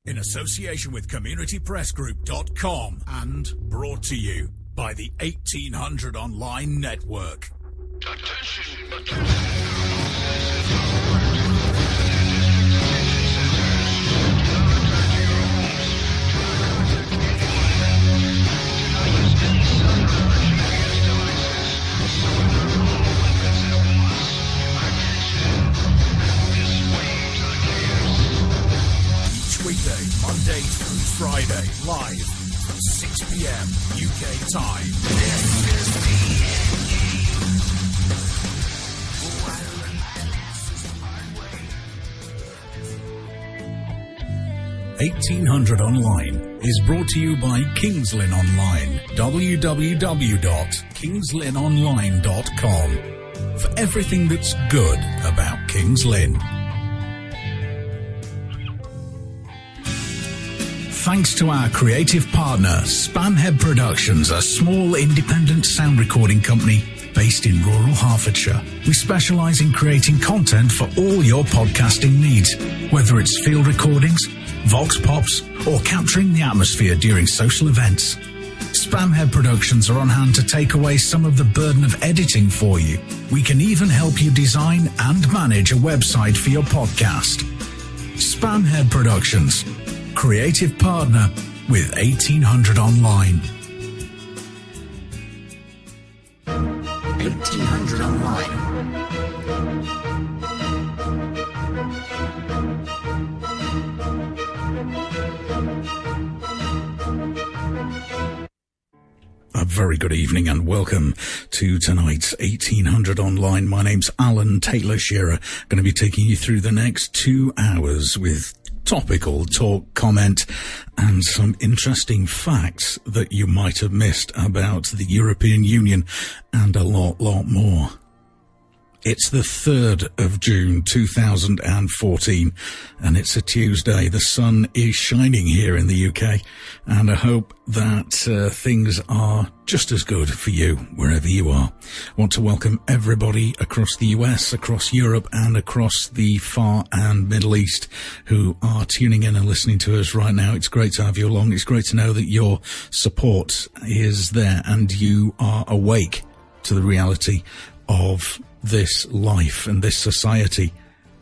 in association with communitypressgroup.com and brought to you by the 1800 Online Network. Attention. 6 p.m. UK time. 1800 Online is brought to you by Kings Lynn Online. www.kingslynnonline.com for everything that's good about Kings Lynn. Thanks to our creative partner, Spamhead Productions, a small independent sound recording company based in rural Hertfordshire. We specialise in creating content for all your podcasting needs, whether it's field recordings, vox pops, or capturing the atmosphere during social events. Spamhead Productions are on hand to take away some of the burden of editing for you. We can even help you design and manage a website for your podcast. Spamhead Productions, creative partner with 1800 Online. 1800 Online. A very good evening and welcome to tonight's 1800 Online. My name's Alan Taylor-Shearer. Going to be taking you through the next 2 hours with topical talk, comment, and some interesting facts that you might have missed about the European Union and a lot more. It's the 3rd of June 2014 and it's a Tuesday. The sun is shining here in the UK and I hope that things are just as good for you wherever you are. I want to welcome everybody across the US, across Europe and across the Far and Middle East who are tuning in and listening to us right now. It's great to have you along. It's great to know that your support is there and you are awake to the reality of this life and this society.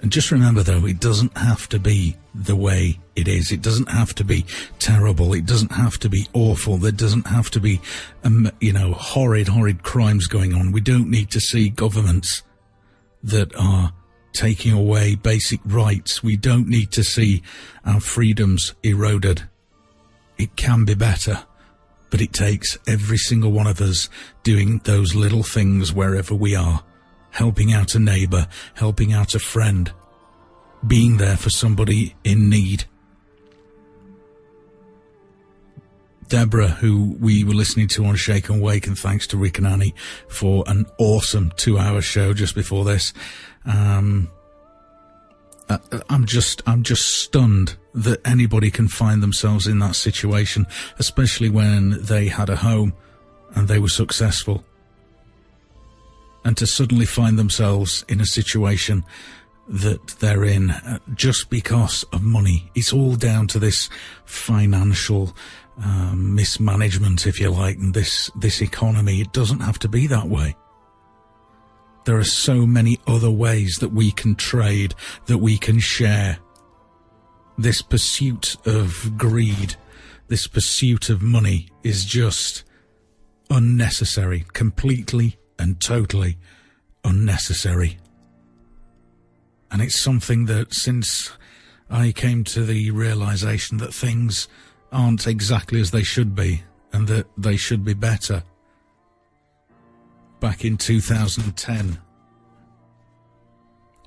And just remember though, it doesn't have to be the way it is. It doesn't have to be terrible. It doesn't have to be awful. There doesn't have to be, horrid crimes going on. We don't need to see governments that are taking away basic rights. We don't need to see our freedoms eroded. It can be better, but it takes every single one of us doing those little things wherever we are. Helping out a neighbour, helping out a friend, being there for somebody in need. Deborah, who we were listening to on Shake and Wake, and thanks to Rick and Annie for an awesome 2-hour show just before this. I'm just stunned that anybody can find themselves in that situation, especially when they had a home and they were successful. And to suddenly find themselves in a situation that they're in just because of money. It's all down to this financial mismanagement, if you like, and this economy. It doesn't have to be that way. There are so many other ways that we can trade, that we can share. This pursuit of greed, this pursuit of money is just unnecessary, completely and totally unnecessary. And it's something that since I came to the realization that things aren't exactly as they should be and that they should be better, back in 2010.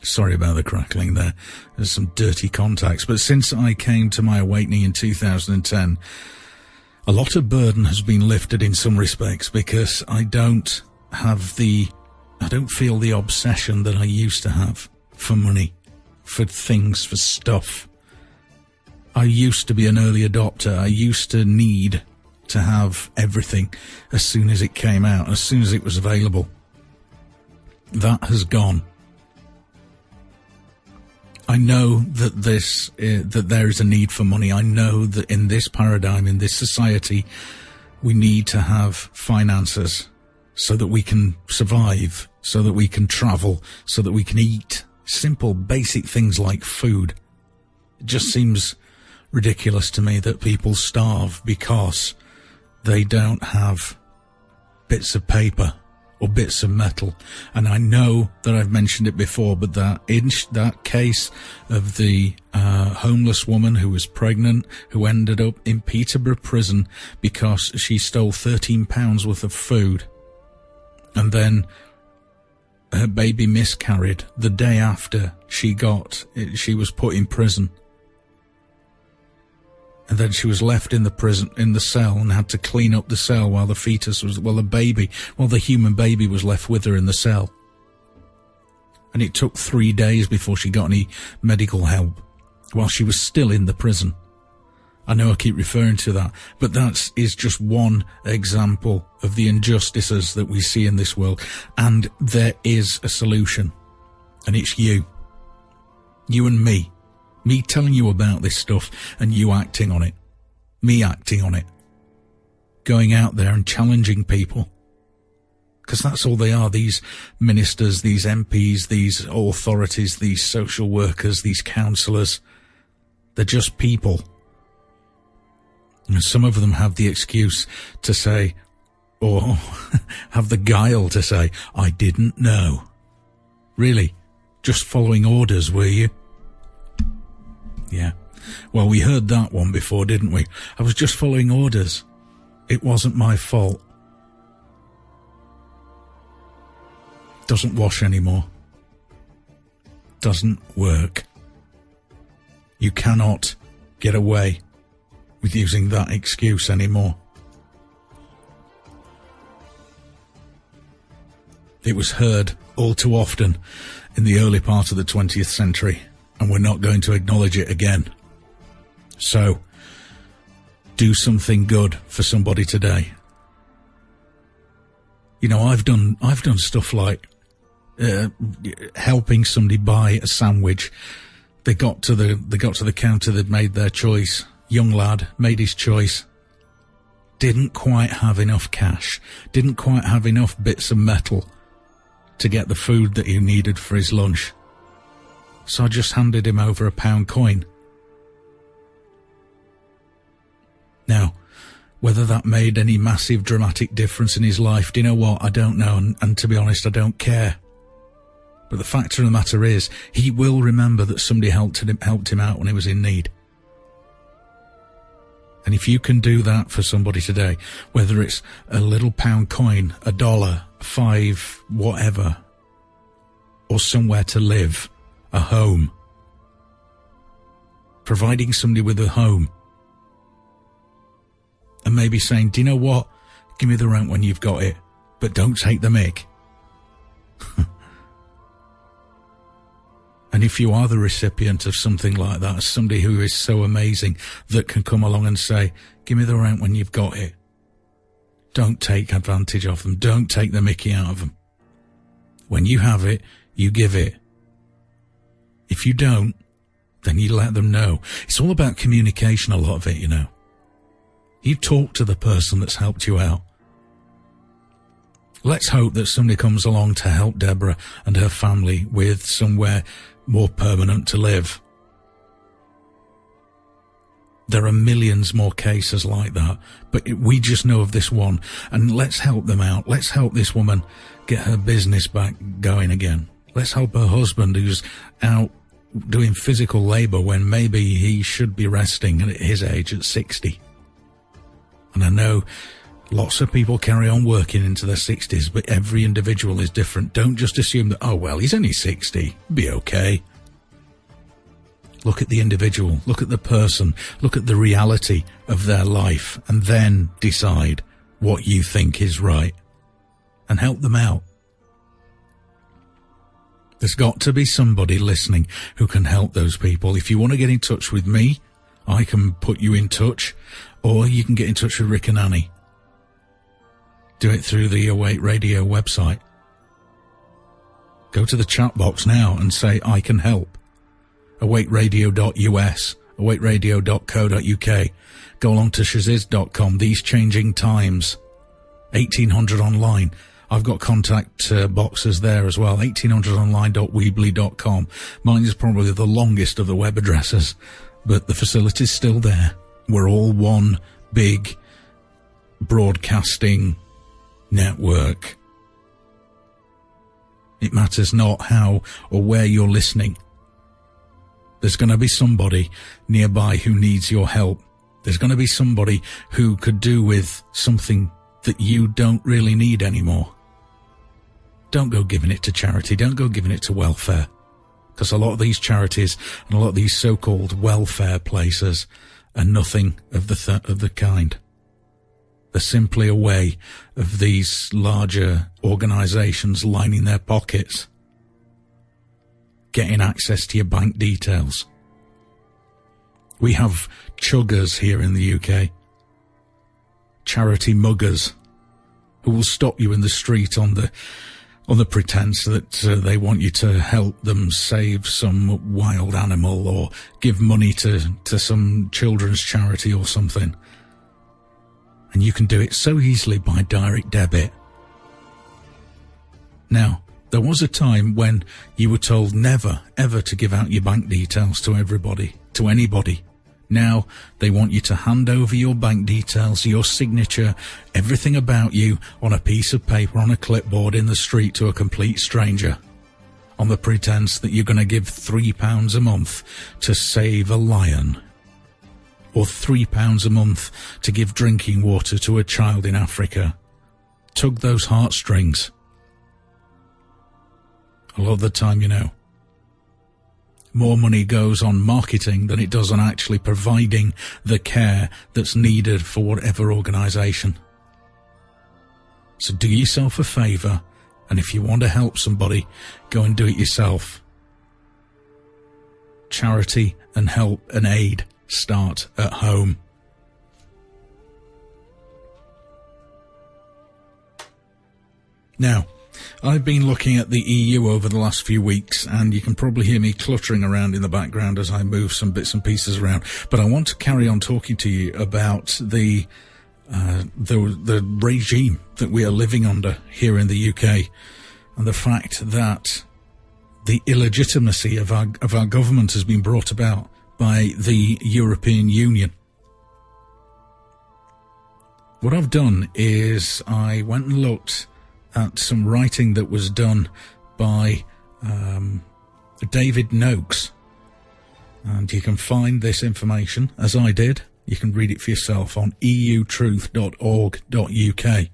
Sorry about the crackling there. There's some dirty contacts. But since I came to my awakening in 2010, a lot of burden has been lifted in some respects because I don't feel the obsession that I used to have for money, for things, for stuff. I used to be an early adopter. I used to need to have everything as soon as it came out, as soon as it was available. That has gone. I know that that there is a need for money. I know that in this paradigm, in this society, we need to have finances so that we can survive, so that we can travel, so that we can eat simple, basic things like food. It just seems ridiculous to me that people starve because they don't have bits of paper or bits of metal. And I know that I've mentioned it before, but that case of the homeless woman who was pregnant, who ended up in Peterborough prison because she stole £13 worth of food, and then her baby miscarried the day after she was put in prison. And then she was left in the cell, and had to clean up the cell while the human baby was left with her in the cell. And it took 3 days before she got any medical help while she was still in the prison. I know I keep referring to that, but that is just one example of the injustices that we see in this world. And there is a solution, and it's you and me. Me telling you about this stuff and you acting on it. Me acting on it. Going out there and challenging people. Because that's all they are, these ministers, these MPs, these authorities, these social workers, these counsellors. They're just people. And some of them have the excuse to say, or have the guile to say, I didn't know. Really? Just following orders, were you? Yeah. Well, we heard that one before, didn't we? I was just following orders. It wasn't my fault. Doesn't wash anymore. Doesn't work. You cannot get away with using that excuse anymore. It was heard all too often in the early part of the 20th century. And we're not going to acknowledge it again. So, do something good for somebody today. You know, I've done stuff like helping somebody buy a sandwich. They got to the counter, they'd made their choice. Young lad made his choice. Didn't quite have enough cash. Didn't quite have enough bits of metal to get the food that he needed for his lunch. So I just handed him over a £1 coin. Now, whether that made any massive dramatic difference in his life, do you know what? I don't know, and to be honest, I don't care. But the fact of the matter is, he will remember that somebody helped him out when he was in need. And if you can do that for somebody today, whether it's a little £1 coin, $1, $5, whatever, or somewhere to live, a home, providing somebody with a home, and maybe saying, do you know what, give me the rent when you've got it, but don't take the mick. And if you are the recipient of something like that, somebody who is so amazing that can come along and say, give me the rent when you've got it, don't take advantage of them, don't take the mickey out of them. When you have it, you give it. If you don't, then you let them know. It's all about communication, a lot of it, you know. You talk to the person that's helped you out. Let's hope that somebody comes along to help Deborah and her family with somewhere more permanent to live. There are millions more cases like that, but we just know of this one, and let's help them out. Let's help this woman get her business back going again. Let's help her husband, who's out doing physical labour when maybe he should be resting at his age at 60. And I know lots of people carry on working into their 60s, but every individual is different. Don't just assume that, oh, well, he's only 60, be okay. Look at the individual, look at the person, look at the reality of their life, and then decide what you think is right, and help them out. There's got to be somebody listening who can help those people. If you want to get in touch with me, I can put you in touch, or you can get in touch with Rick and Annie. Do it through the Awake Radio website. Go to the chat box now and say, I can help. awaitradio.us, awaitradio.co.uk. Go along to shaziz.com, These Changing Times, 1800 online. I've got contact boxes there as well, 1800online.weebly.com. Mine is probably the longest of the web addresses, but the facility's still there. We're all one big broadcasting network. It matters not how or where you're listening. There's going to be somebody nearby who needs your help. There's going to be somebody who could do with something that you don't really need anymore. Don't go giving it to charity. Don't go giving it to welfare. Because a lot of these charities and a lot of these so-called welfare places are nothing of the kind. They're simply a way of these larger organisations lining their pockets, getting access to your bank details. We have chuggers here in the UK, charity muggers, who will stop you in the street on the pretense that they want you to help them save some wild animal or give money to some children's charity or something. And you can do it so easily by direct debit. Now, there was a time when you were told never, ever to give out your bank details to everybody, to anybody. Now, they want you to hand over your bank details, your signature, everything about you on a piece of paper on a clipboard in the street to a complete stranger, on the pretense that you're going to give £3 a month to save a lion, or £3 a month to give drinking water to a child in Africa. Tug those heartstrings. A lot of the time, you know, more money goes on marketing than it does on actually providing the care that's needed for whatever organisation. So do yourself a favour, and if you want to help somebody, go and do it yourself. Charity and help and aid start at home. Now, I've been looking at the EU over the last few weeks, and you can probably hear me cluttering around in the background as I move some bits and pieces around. But I want to carry on talking to you about the regime that we are living under here in the UK, and the fact that the illegitimacy of our government has been brought about by the European Union. What I've done is I went and looked at some writing that was done by David Noakes. And you can find this information, as I did. You can read it for yourself on eutruth.org.uk. I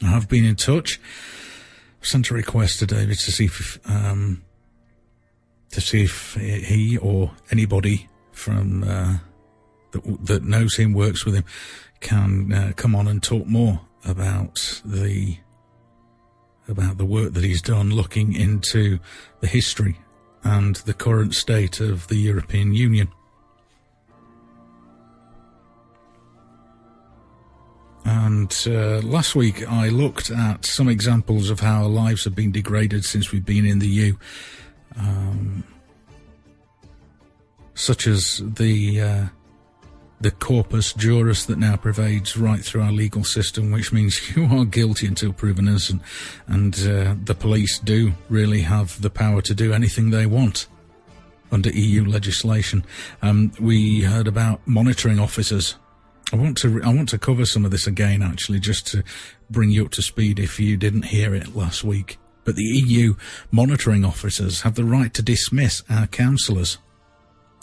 have been in touch. I've sent a request to David to see if he or anybody from that knows him, works with him, can come on and talk more about the work that he's done looking into the history and the current state of the European Union. And last week I looked at some examples of how our lives have been degraded since we've been in the EU, such as the corpus juris that now pervades right through our legal system, which means you are guilty until proven innocent, and the police do really have the power to do anything they want under EU legislation. We heard about monitoring officers. I want to cover some of this again, actually, just to bring you up to speed if you didn't hear it last week. But the EU monitoring officers have the right to dismiss our councillors.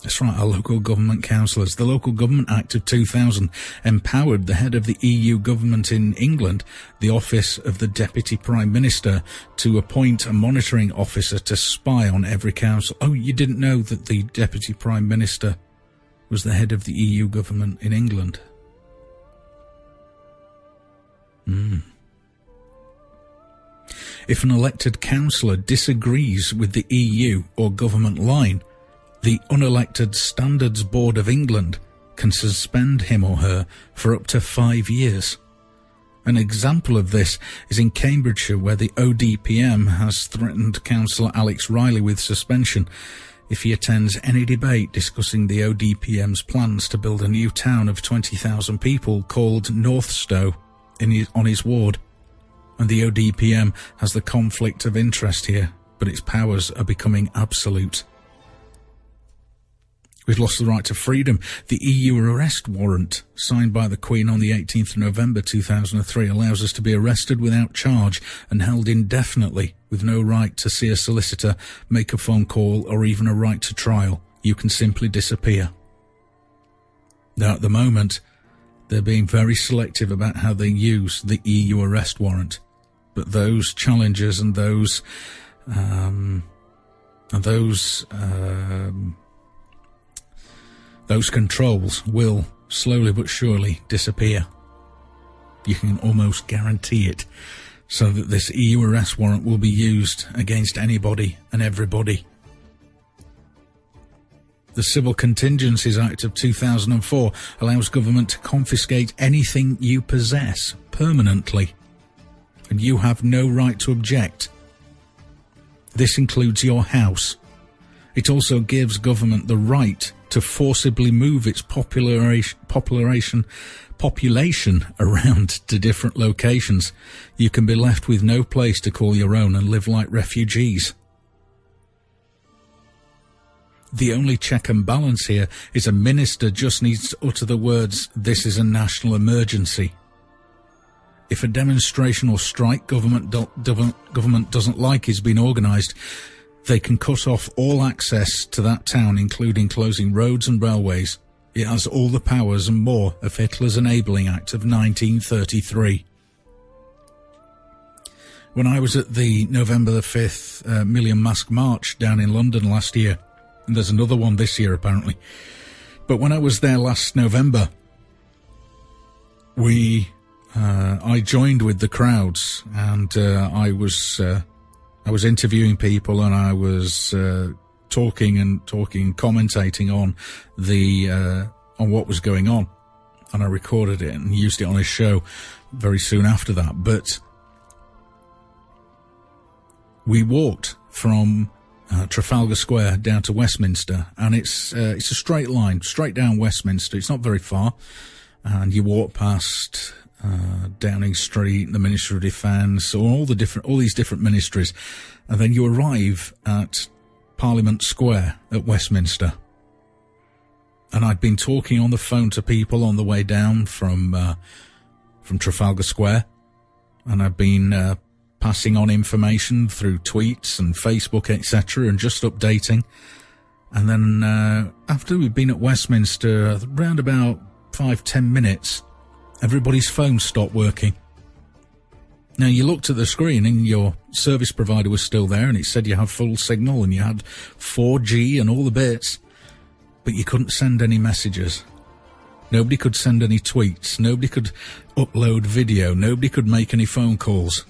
That's right, our local government councillors. The Local Government Act of 2000 empowered the head of the EU government in England, the office of the Deputy Prime Minister, to appoint a monitoring officer to spy on every council. Oh, you didn't know that the Deputy Prime Minister was the head of the EU government in England? If an elected councillor disagrees with the EU or government line, the Unelected Standards Board of England can suspend him or her for up to 5 years. An example of this is in Cambridgeshire, where the ODPM has threatened Councillor Alex Riley with suspension. if he attends any debate discussing the ODPM's plans to build a new town of 20,000 people called Northstowe on his ward. And the ODPM has the conflict of interest here, but its powers are becoming absolute. We've lost the right to freedom. The EU arrest warrant, signed by the Queen on the 18th of November 2003, allows us to be arrested without charge and held indefinitely with no right to see a solicitor, make a phone call, or even a right to trial. You can simply disappear. Now, at the moment, they're being very selective about how they use the EU arrest warrant. But those challenges and those controls will slowly but surely disappear. You can almost guarantee it, so that this EU arrest warrant will be used against anybody and everybody. The Civil Contingencies Act of 2004 allows government to confiscate anything you possess permanently, and you have no right to object. This includes your house. It also gives government the right to forcibly move its population around to different locations. You can be left with no place to call your own and live like refugees. The only check and balance here is a minister just needs to utter the words, "This is a national emergency." If a demonstration or strike government doesn't like is being organised, they can cut off all access to that town, including closing roads and railways. It has all the powers and more of Hitler's Enabling Act of 1933. When I was at the November the 5th Million Mask March down in London last year, and there's another one this year apparently, but when I was there last November, I joined with the crowds, and I was interviewing people, and I was talking, commentating on on what was going on, and I recorded it and used it on his show very soon after that. But we walked from Trafalgar Square down to Westminster, and it's a straight line, straight down Westminster. It's not very far, and you walk past Downing Street, the Ministry of Defence, or all these different ministries, and then you arrive at Parliament Square at Westminster. And I'd been talking on the phone to people on the way down from Trafalgar Square, and I've been passing on information through tweets and Facebook, etc., and just updating. And then after we'd been at Westminster, around about 5-10 minutes, everybody's phone stopped working. Now, you looked at the screen and your service provider was still there, and it said you have full signal and you had 4G and all the bits, but you couldn't send any messages. Nobody could send any tweets. Nobody could upload video. Nobody could make any phone calls.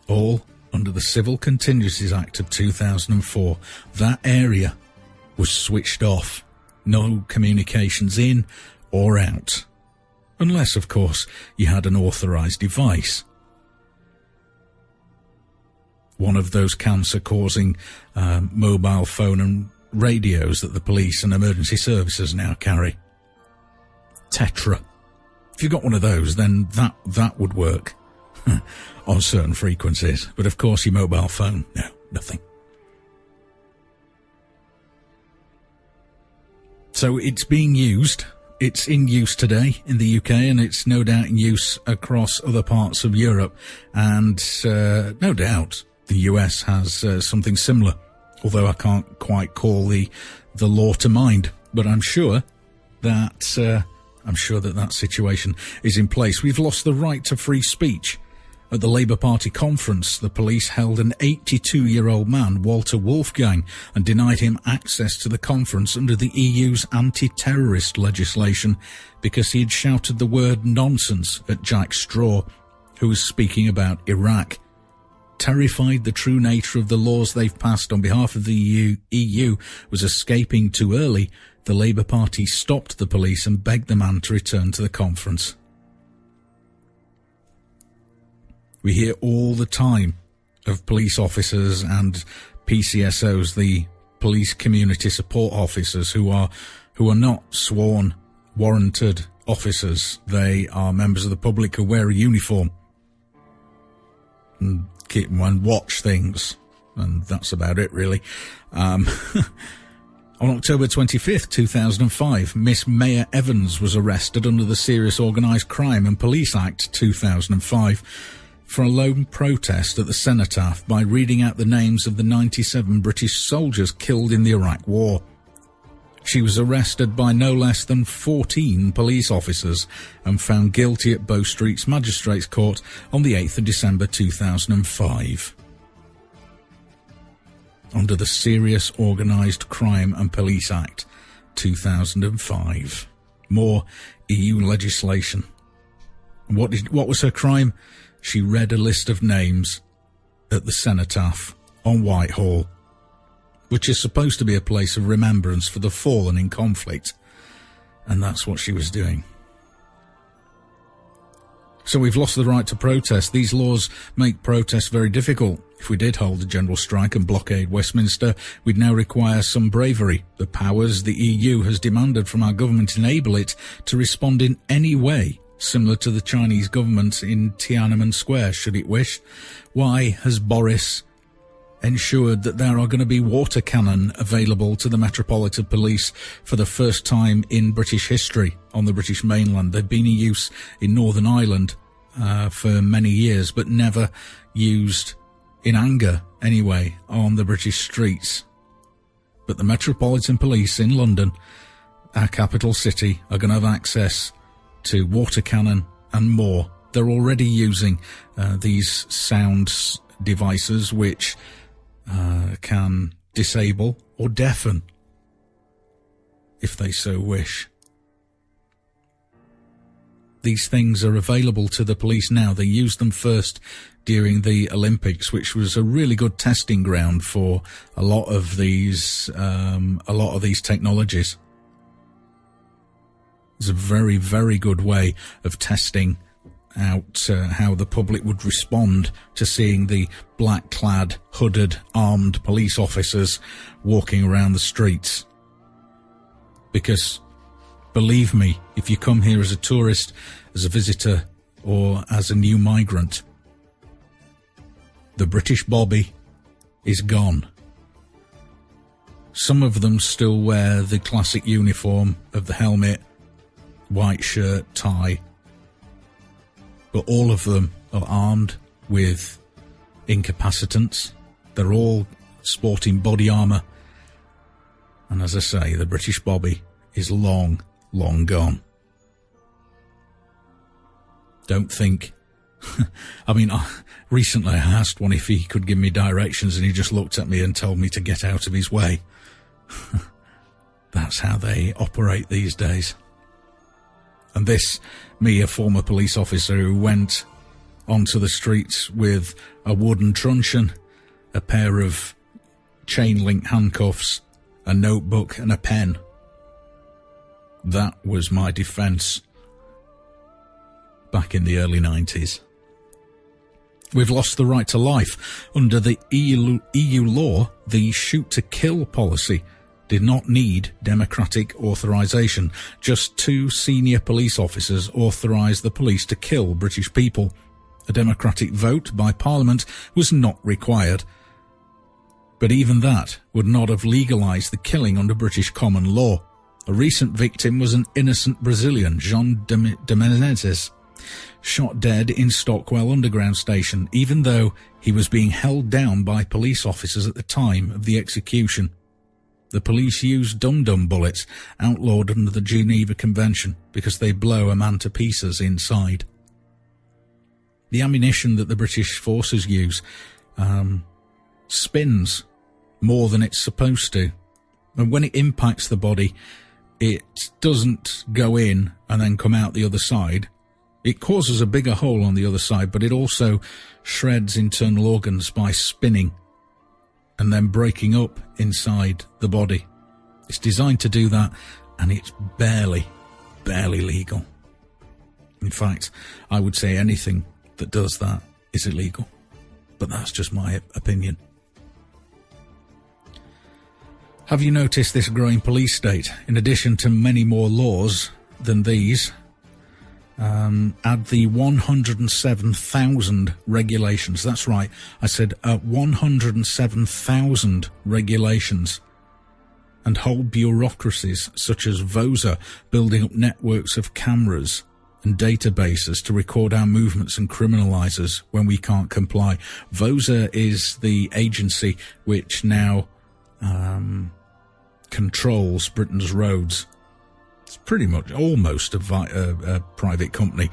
All under the Civil Contingencies Act of 2004. That area was switched off. No communications in or out. Unless, of course, you had an authorised device. One of those cancer-causing mobile phone and radios that the police and emergency services now carry. Tetra. If you got one of those, then that would work on certain frequencies. But of course, your mobile phone, no, nothing. So it's being used. It's in use today in the UK, and it's no doubt in use across other parts of Europe. And no doubt the US has something similar, although I can't quite call the law to mind. But I'm sure that that situation is in place. We've lost the right to free speech. At the Labour Party conference, the police held an 82-year-old man, Walter Wolfgang, and denied him access to the conference under the EU's anti-terrorist legislation because he had shouted the word nonsense at Jack Straw, who was speaking about Iraq. Terrified the true nature of the laws they've passed on behalf of the EU was escaping too early, the Labour Party stopped the police and begged the man to return to the conference. We hear all the time of police officers and PCSOs, the police community support officers who are not sworn, warranted officers. They are members of the public who wear a uniform and watch things, and that's about it, really. On October 25th, 2005, Miss Maya Evans was arrested under the Serious Organised Crime and Police Act 2005 for a lone protest at the cenotaph by reading out the names of the 97 British soldiers killed in the Iraq War. She was arrested by no less than 14 police officers and found guilty at Bow Street's Magistrates Court on the 8th of December 2005. Under the Serious Organised Crime and Police Act 2005. More EU legislation. What was her crime? She read a list of names at the cenotaph on Whitehall, which is supposed to be a place of remembrance for the fallen in conflict. And that's what she was doing. So we've lost the right to protest. These laws make protest very difficult. If we did hold a general strike and blockade Westminster, we'd now require some bravery. The powers the EU has demanded from our government enable it to respond in any way, similar to the Chinese government in Tiananmen Square, should it wish. Why has Boris ensured that there are going to be water cannon available to the Metropolitan Police for the first time in British history on the British mainland? They've been in use in Northern Ireland for many years, but never used in anger, anyway, on the British streets. But the Metropolitan Police in London, our capital city, are going to have access to water cannon and more. They're already using these sound devices which can disable or deafen if they so wish. These things are available to the police now. They used them first during the Olympics, which was a really good testing ground for a lot of these technologies. It's a very, very good way of testing out how the public would respond to seeing the black-clad, hooded, armed police officers walking around the streets. Because, believe me, if you come here as a tourist, as a visitor, or as a new migrant, the British Bobby is gone. Some of them still wear the classic uniform of the helmet, white shirt, tie, but all of them are armed with incapacitants. They're all sporting body armour. And as I say, the British Bobby is long, long gone. Don't think... I mean, recently I asked one if he could give me directions and he just looked at me and told me to get out of his way. That's how they operate these days. And this, me, a former police officer who went onto the streets with a wooden truncheon, a pair of chain-link handcuffs, a notebook and a pen. That was my defence back in the early 90s. We've lost the right to life. Under the EU law, the shoot-to-kill policy did not need democratic authorisation. Just 2 senior police officers authorised the police to kill British people. A democratic vote by Parliament was not required. But even that would not have legalised the killing under British common law. A recent victim was an innocent Brazilian, June de Menezes, shot dead in Stockwell Underground Station, even though he was being held down by police officers at the time of the execution. The police use dum-dum bullets, outlawed under the Geneva Convention, because they blow a man to pieces inside. The ammunition that the British forces use spins more than it's supposed to. And when it impacts the body, it doesn't go in and then come out the other side. It causes a bigger hole on the other side, but it also shreds internal organs by spinning and then breaking up inside the body. It's designed to do that, and it's barely legal. In fact, I would say anything that does that is illegal. But that's just my opinion. Have you noticed this growing police state? In addition to many more laws than these, add the 107,000 regulations. That's right, I said 107,000 regulations. And whole bureaucracies such as VOSA building up networks of cameras and databases to record our movements and criminalise us when we can't comply. VOSA is the agency which now controls Britain's roads. It's pretty much almost a private company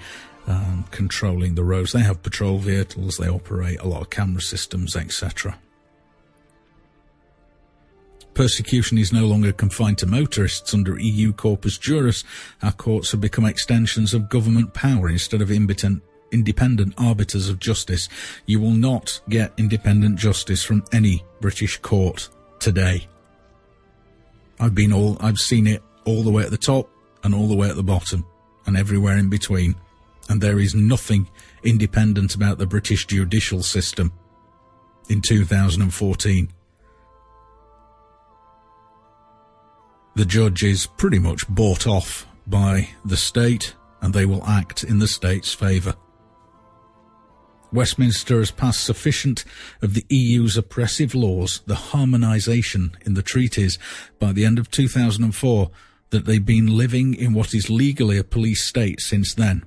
controlling the roads. They have patrol vehicles, they operate a lot of camera systems, etc. Persecution is no longer confined to motorists. Under EU corpus juris, our courts have become extensions of government power instead of independent arbiters of justice. You will not get independent justice from any British court today. I've seen it all the way at the top and all the way at the bottom and everywhere in between. And there is nothing independent about the British judicial system in 2014. The judge is pretty much bought off by the state, and they will act in the state's favour. Westminster has passed sufficient of the EU's oppressive laws, the harmonisation in the treaties, by the end of 2004, that they've been living in what is legally a police state since then.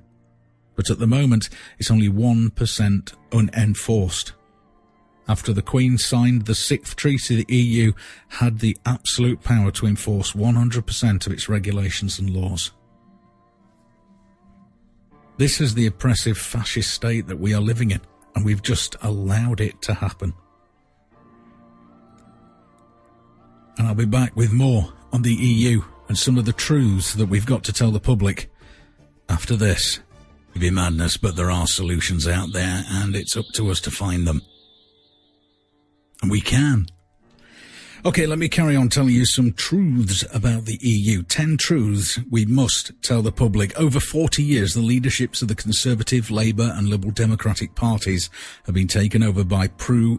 But at the moment, it's only 1% unenforced. After the Queen signed the 6th treaty, the EU had the absolute power to enforce 100% of its regulations and laws. This is the oppressive fascist state that we are living in, and we've just allowed it to happen. And I'll be back with more on the EU and some of the truths that we've got to tell the public after this. It'd be madness, but there are solutions out there, and it's up to us to find them. And we can. Okay, let me carry on telling you some truths about the EU. 10 truths we must tell the public. Over 40 years, the leaderships of the Conservative, Labour and Liberal Democratic parties have been taken over by pro-EU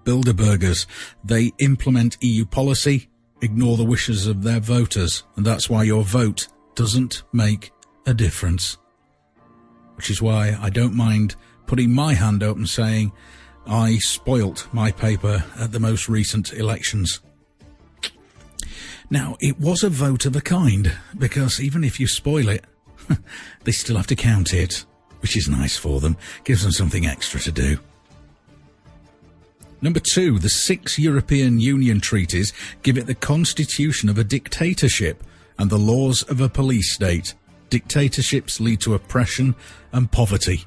Bilderbergers. They implement EU policy, ignore the wishes of their voters, and that's why your vote doesn't make a difference. Which is why I don't mind putting my hand up and saying, I spoilt my paper at the most recent elections. Now, it was a vote of a kind, because even if you spoil it, they still have to count it, which is nice for them, gives them something extra to do. Number 2, the 6 European Union treaties give it the constitution of a dictatorship and the laws of a police state. Dictatorships lead to oppression and poverty.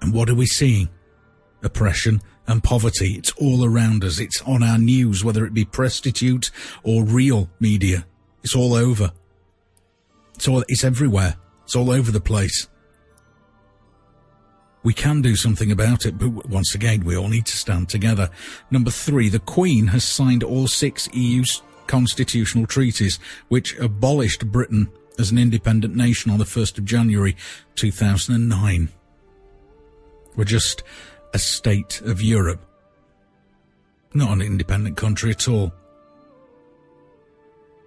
And what are we seeing? Oppression and poverty. It's all around us. It's on our news, whether it be prostitute or real media. It's all over. It's everywhere. It's all over the place. We can do something about it, but once again, we all need to stand together. Number 3, the Queen has signed all 6 EU constitutional treaties, which abolished Britain as an independent nation on the 1st of January 2009. We're just a state of Europe, not an independent country at all.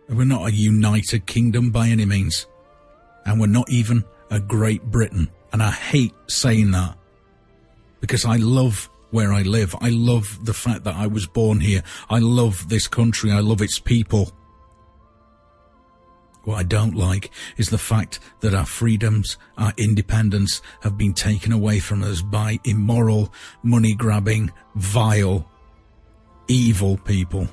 We're not a united kingdom by any means, and we're not even a Great Britain. And I hate saying that, because I love where I live. I love the fact that I was born here. I love this country. I love its people. What I don't like is the fact that our freedoms, our independence have been taken away from us by immoral, money-grabbing, vile, evil people.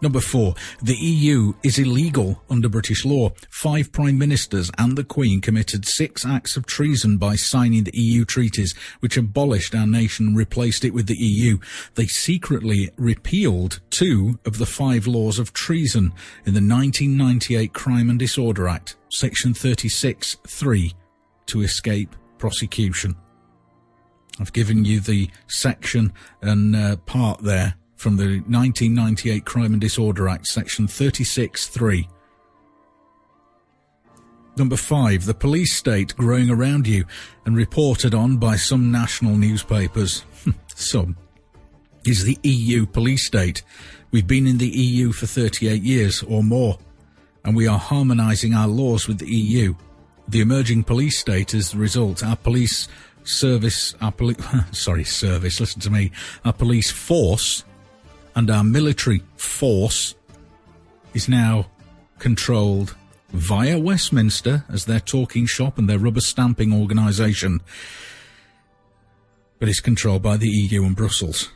Number 4, the EU is illegal under British law. 5 prime ministers and the Queen committed 6 acts of treason by signing the EU treaties, which abolished our nation and replaced it with the EU. They secretly repealed 2 of the 5 laws of treason in the 1998 Crime and Disorder Act, Section 36(3), to escape prosecution. I've given you the section and part there from the 1998 Crime and Disorder Act, Section 36(3). Number 5, the police state growing around you and reported on by some national newspapers. Some. is the EU police state. We've been in the EU for 38 years or more, and we are harmonising our laws with the EU. The emerging police state is the result. Our police service, our police force and our military force is now controlled via Westminster as their talking shop and their rubber stamping organisation. But it's controlled by the EU and Brussels.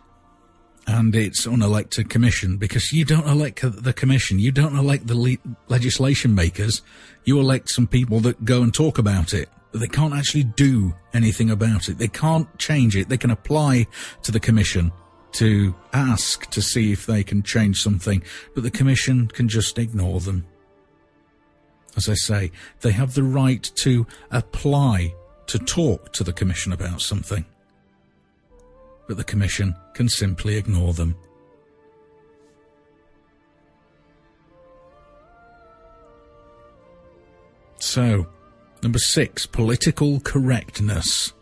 And it's unelected commission, because you don't elect the commission. You don't elect the legislation makers. You elect some people that go and talk about it. But they can't actually do anything about it. They can't change it. They can apply to the commission to ask to see if they can change something, but the commission can just ignore them. As I say, they have the right to apply to talk to the commission about something, but the commission can simply ignore them. So, number 6, political correctness.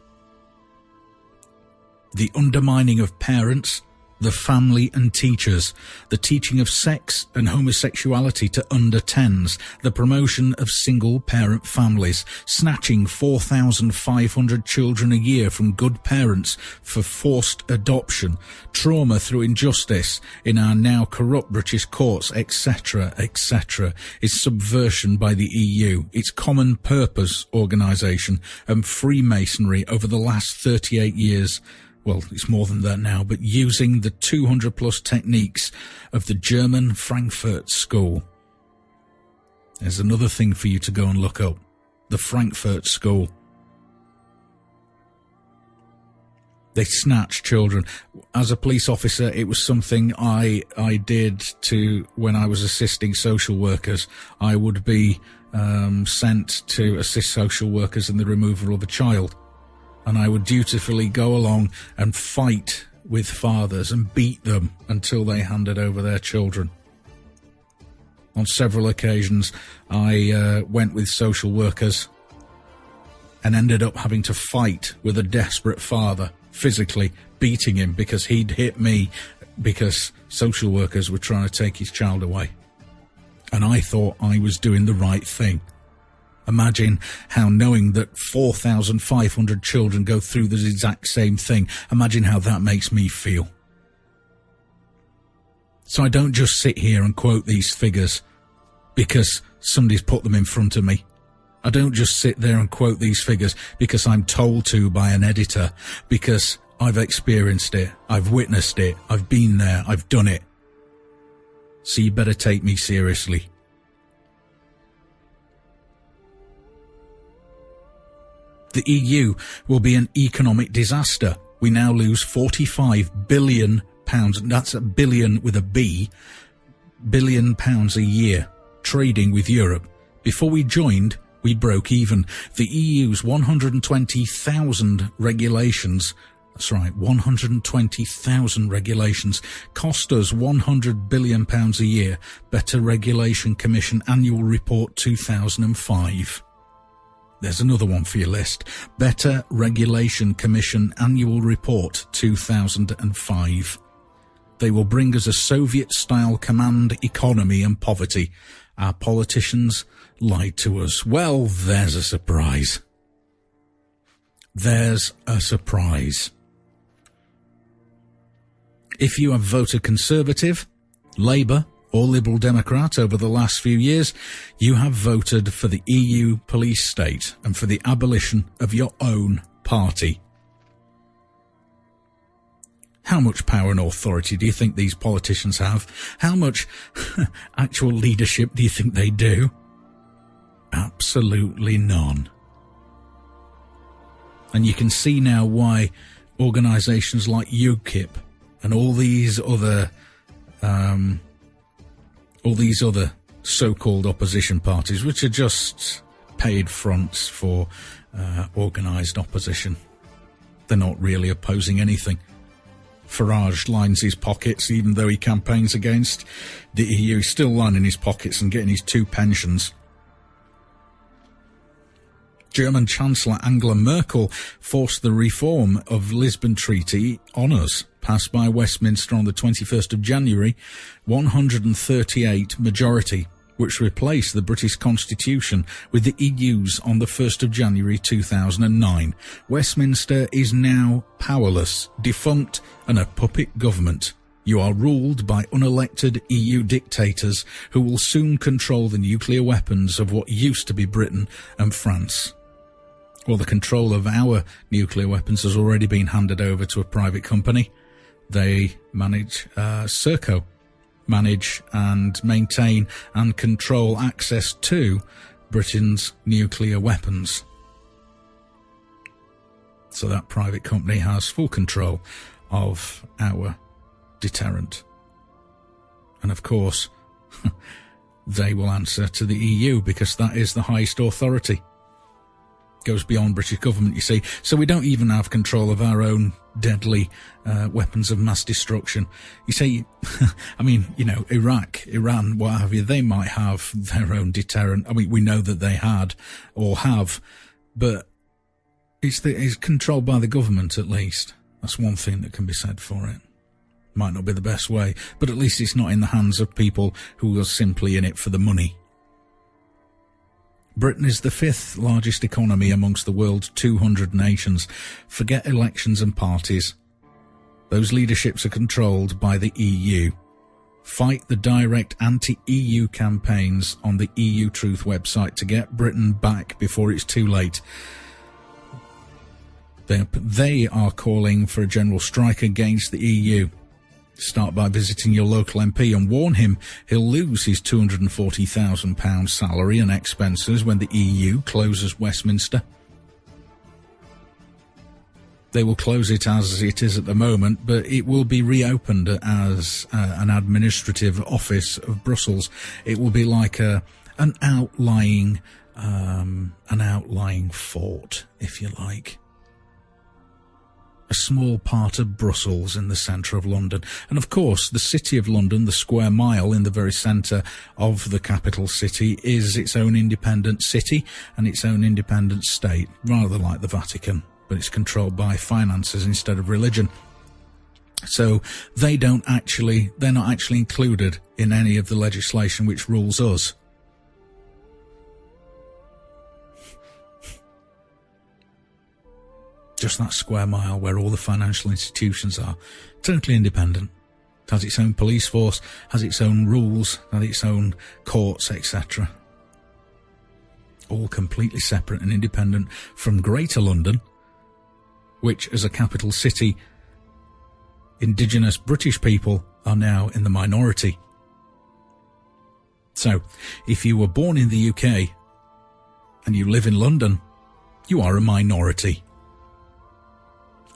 The undermining of parents, the family and teachers, the teaching of sex and homosexuality to under 10s, the promotion of single-parent families, snatching 4,500 children a year from good parents for forced adoption, trauma through injustice in our now corrupt British courts, etc., etc., is subversion by the EU, its common purpose organisation, and Freemasonry over the last 38 years. Well, it's more than that now, but using the 200 plus techniques of the German Frankfurt School. There's another thing for you to go and look up. The Frankfurt School. They snatch children. As a police officer, it was something I did to, when I was assisting social workers. I would be sent to assist social workers in the removal of a child. And I would dutifully go along and fight with fathers and beat them until they handed over their children. On several occasions, I went with social workers and ended up having to fight with a desperate father, physically beating him because he'd hit me because social workers were trying to take his child away. And I thought I was doing the right thing. Imagine how, knowing that 4,500 children go through the exact same thing, imagine how that makes me feel. So I don't just sit here and quote these figures because somebody's put them in front of me. I don't just sit there and quote these figures because I'm told to by an editor, because I've experienced it, I've witnessed it, I've been there, I've done it. So you better take me seriously. The EU will be an economic disaster. We now lose £45 billion, that's a billion with a B, £billion a year, trading with Europe. Before we joined, we broke even. The EU's 120,000 regulations, that's right, 120,000 regulations, cost us £100 billion a year. Better Regulation Commission Annual Report 2005. There's another one for your list. Better Regulation Commission Annual Report 2005. They will bring us a Soviet-style command economy and poverty. Our politicians lied to us. Well, there's a surprise. There's a surprise. If you have voted Conservative, Labour, or Liberal Democrat over the last few years, you have voted for the EU police state and for the abolition of your own party. How much power and authority do you think these politicians have? How much actual leadership do you think they do? Absolutely none. And you can see now why organisations like UKIP and all these other so-called opposition parties, which are just paid fronts for organised opposition. They're not really opposing anything. Farage lines his pockets, even though he campaigns against the EU. He's still lining his pockets and getting his 2 pensions. German Chancellor Angela Merkel forced the reform of Lisbon Treaty on us, passed by Westminster on the 21st of January, 138 majority, which replaced the British Constitution with the EU's on the 1st of January 2009. Westminster is now powerless, defunct, and a puppet government. You are ruled by unelected EU dictators who will soon control the nuclear weapons of what used to be Britain and France. Well, the control of our nuclear weapons has already been handed over to a private company. They manage, Serco, manage and maintain and control access to Britain's nuclear weapons. So that private company has full control of our deterrent. And of course, they will answer to the EU because that is the highest authority. Goes beyond British government, you see. So we don't even have control of our own deadly weapons of mass destruction. You see, I mean, you know, Iraq, Iran, what have you, they might have their own deterrent. I mean, we know that they had or have, but it's controlled by the government at least. That's one thing that can be said for it. Might not be the best way, but at least it's not in the hands of people who are simply in it for the money. Britain is the 5th largest economy amongst the world's 200 nations. Forget elections and parties. Those leaderships are controlled by the EU. Fight the direct anti-EU campaigns on the EU Truth website to get Britain back before it's too late. They are calling for a general strike against the EU. Start by visiting your local MP and warn him he'll lose his £240,000 salary and expenses when the EU closes Westminster. They will close it as it is at the moment, but it will be reopened as an administrative office of Brussels. It will be like an outlying fort, if you like. A small part of Brussels in the centre of London. And of course, the City of London, the square mile in the very centre of the capital city, is its own independent city and its own independent state, rather like the Vatican, but it's controlled by finances instead of religion. So they're not actually included in any of the legislation which rules us. Just that square mile where all the financial institutions are. Totally independent. It has its own police force, has its own rules, has its own courts, etc. All completely separate and independent from Greater London, which as a capital city, indigenous British people are now in the minority. So, if you were born in the UK and you live in London, you are a minority.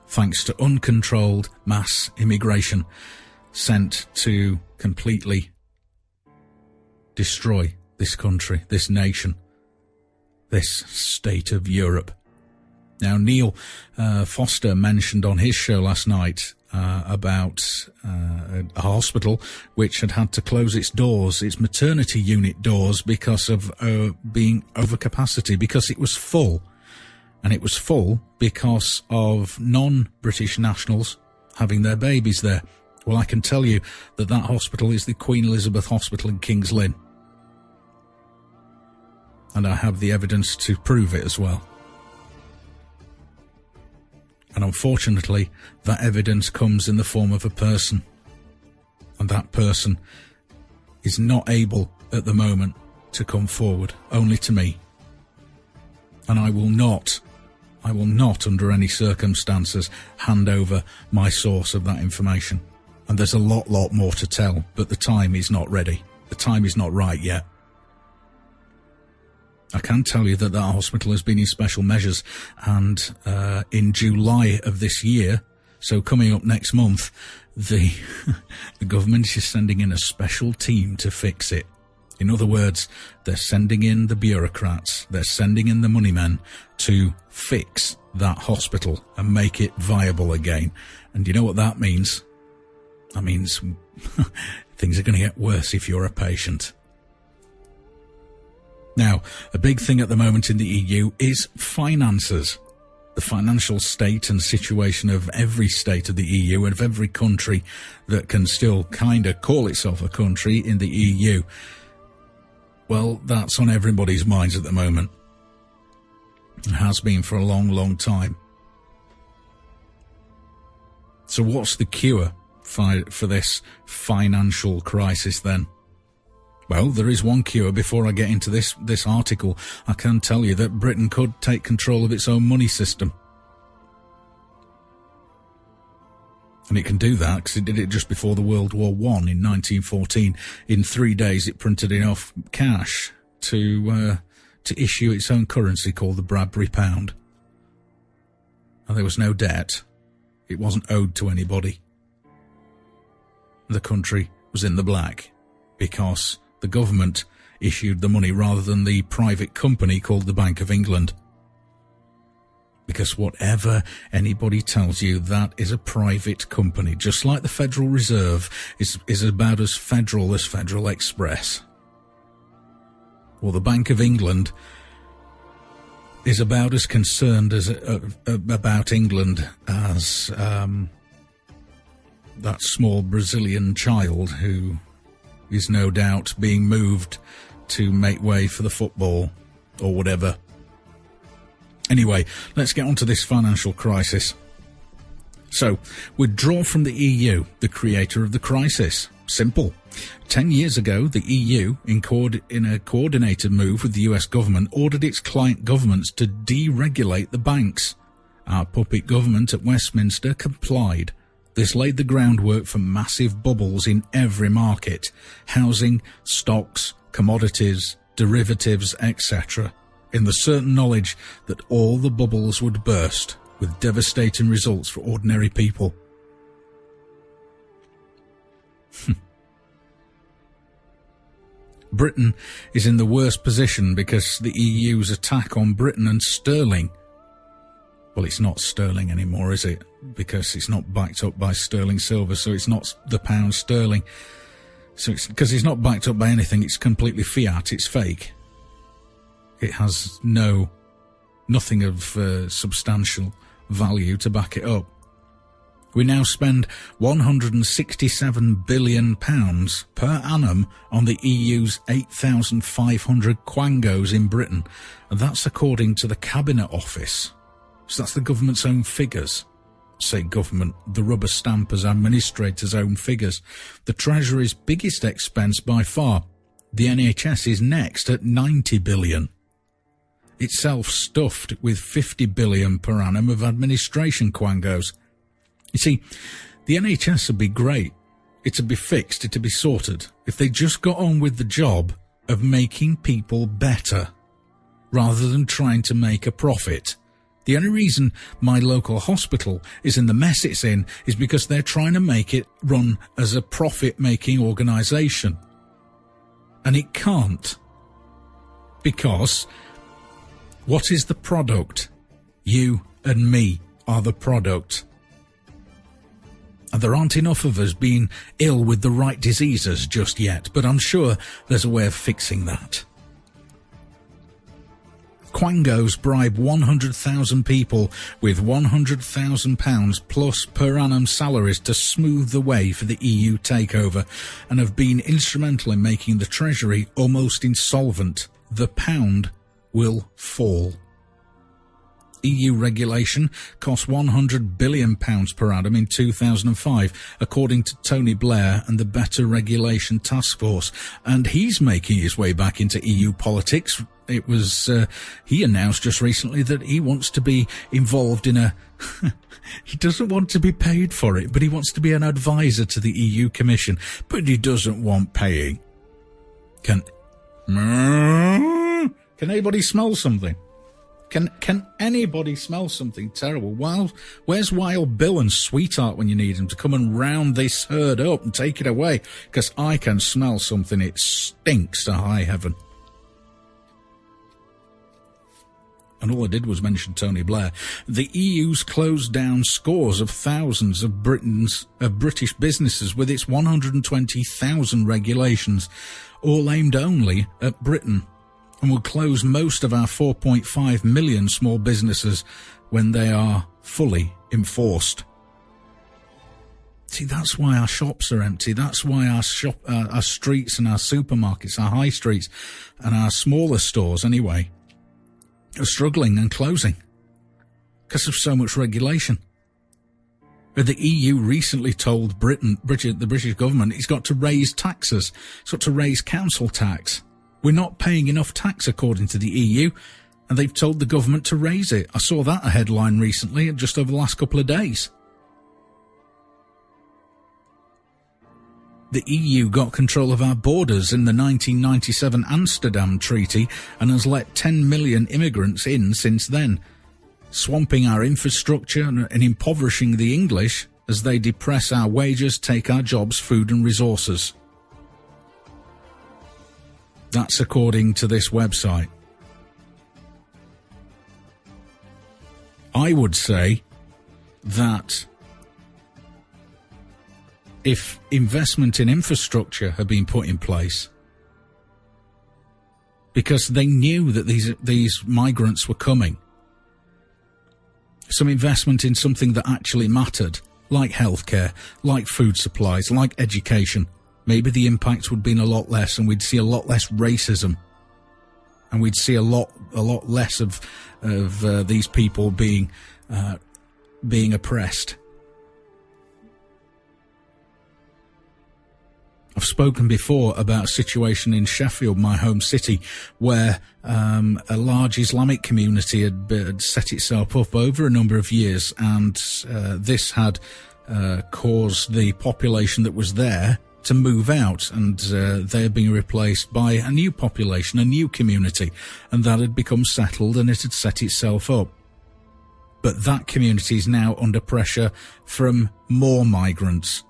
Thanks to uncontrolled mass immigration sent to completely destroy this country, this nation, this state of Europe. Now, Neil Foster mentioned on his show last night about a hospital which had to close its doors, its maternity unit doors, because of being over capacity, because it was full. And it was full because of non-British nationals having their babies there. Well, I can tell you that hospital is the Queen Elizabeth Hospital in King's Lynn. And I have the evidence to prove it as well. And unfortunately, that evidence comes in the form of a person. And that person is not able at the moment to come forward, only to me. And I will not under any circumstances hand over my source of that information. And there's a lot more to tell, but the time is not ready. The time is not right yet. I can tell you that hospital has been in special measures, and in July of this year, so coming up next month, the government is sending in a special team to fix it. In other words, they're sending in the bureaucrats, they're sending in the money men to fix that hospital and make it viable again. And you know what that means? That means things are going to get worse if you're a patient. Now, a big thing at the moment in the EU is finances. The financial state and situation of every state of the EU and of every country that can still kind of call itself a country in the EU. Well, that's on everybody's minds at the moment. It has been for a long, long time. So what's the cure for this financial crisis then? Well, there is one cure. Before I get into this article, I can tell you that Britain could take control of its own money system. And it can do that because it did it just before the World War I in 1914. In 3 days, it printed enough cash to issue its own currency called the Bradbury Pound. And there was no debt. It wasn't owed to anybody. The country was in the black because the government issued the money rather than the private company called the Bank of England. Because whatever anybody tells you, that is a private company. Just like the Federal Reserve is about as Federal as Federal Express. Well, the Bank of England is about as concerned as about England as that small Brazilian child who is no doubt being moved to make way for the football or whatever. Anyway, let's get on to this financial crisis. So, withdraw from the EU, the creator of the crisis. Simple. 10 years ago, the EU, in a coordinated move with the US government, ordered its client governments to deregulate the banks. Our puppet government at Westminster complied. This laid the groundwork for massive bubbles in every market: housing, stocks, commodities, derivatives, etc., in the certain knowledge that all the bubbles would burst, with devastating results for ordinary people. Britain is in the worst position because the EU's attack on Britain and sterling. Well, it's not sterling anymore, is it? Because it's not backed up by sterling silver, so it's not the pound sterling. So because it's not backed up by anything, it's completely fiat, it's fake. It has nothing of substantial value to back it up. We now spend £167 billion per annum on the EU's 8,500 quangos in Britain, and that's according to the Cabinet Office. So that's the government's own figures. Say government, the rubber stampers, administrators' own figures. The Treasury's biggest expense by far. The NHS is next at £90 billion. Itself stuffed with £50 billion per annum of administration quangos. You see, the NHS would be great. It'd be fixed, it'd be sorted, if they just got on with the job of making people better, rather than trying to make a profit. The only reason my local hospital is in the mess it's in is because they're trying to make it run as a profit-making organisation. And it can't. Because what is the product? You and me are the product. And there aren't enough of us being ill with the right diseases just yet, but I'm sure there's a way of fixing that. Quangos bribe 100,000 people with £100,000 plus per annum salaries to smooth the way for the EU takeover, and have been instrumental in making the Treasury almost insolvent. The pound will fall. EU regulation cost £100 billion per annum in 2005, according to Tony Blair and the Better Regulation Task Force, and he's making his way back into EU politics. It was, he announced just recently that he wants to be involved in he doesn't want to be paid for it, but he wants to be an advisor to the EU Commission, but he doesn't want paying. Can anybody smell something? Can anybody smell something terrible? Well, where's Wild Bill and Sweetheart when you need them to come and round this herd up and take it away? Because I can smell something. It stinks to high heaven. And all I did was mention Tony Blair. The EU's closed down scores of thousands of British businesses with its 120,000 regulations, all aimed only at Britain. and will close most of our 4.5 million small businesses when they are fully enforced. See, that's why our shops are empty. That's why our streets and our supermarkets, our high streets and our smaller stores anyway, are struggling and closing because of so much regulation. The EU recently told the British government it's got to raise taxes. It's got to raise council tax. We're not paying enough tax according to the EU, and they've told the government to raise it. I saw that a headline recently, just over the last couple of days. The EU got control of our borders in the 1997 Amsterdam Treaty and has let 10 million immigrants in since then, swamping our infrastructure and impoverishing the English as they depress our wages, take our jobs, food and resources. That's according to this website. I would say that if investment in infrastructure had been put in place, because they knew that these migrants were coming, some investment in something that actually mattered, like healthcare, like food supplies, like education, maybe the impact would have been a lot less, and we'd see a lot less racism, and we'd see a lot less of these people being oppressed. I've spoken before about a situation in Sheffield, my home city, where a large Islamic community had set itself up over a number of years, and this had caused the population that was there to move out, and they are being replaced by a new population, a new community, and that had become settled and it had set itself up. But that community is now under pressure from more migrants.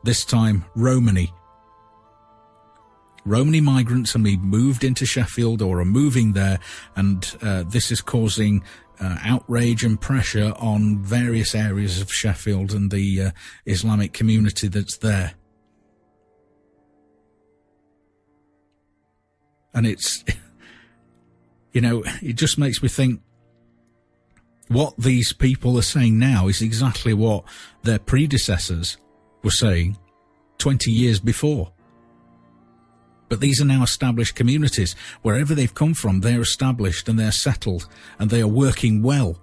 This time, Romani migrants are being moved into Sheffield or are moving there, and this is causing outrage and pressure on various areas of Sheffield and the Islamic community that's there. And it's, it just makes me think, what these people are saying now is exactly what their predecessors were saying 20 years before. But these are now established communities. Wherever they've come from, they're established and they're settled and they are working well.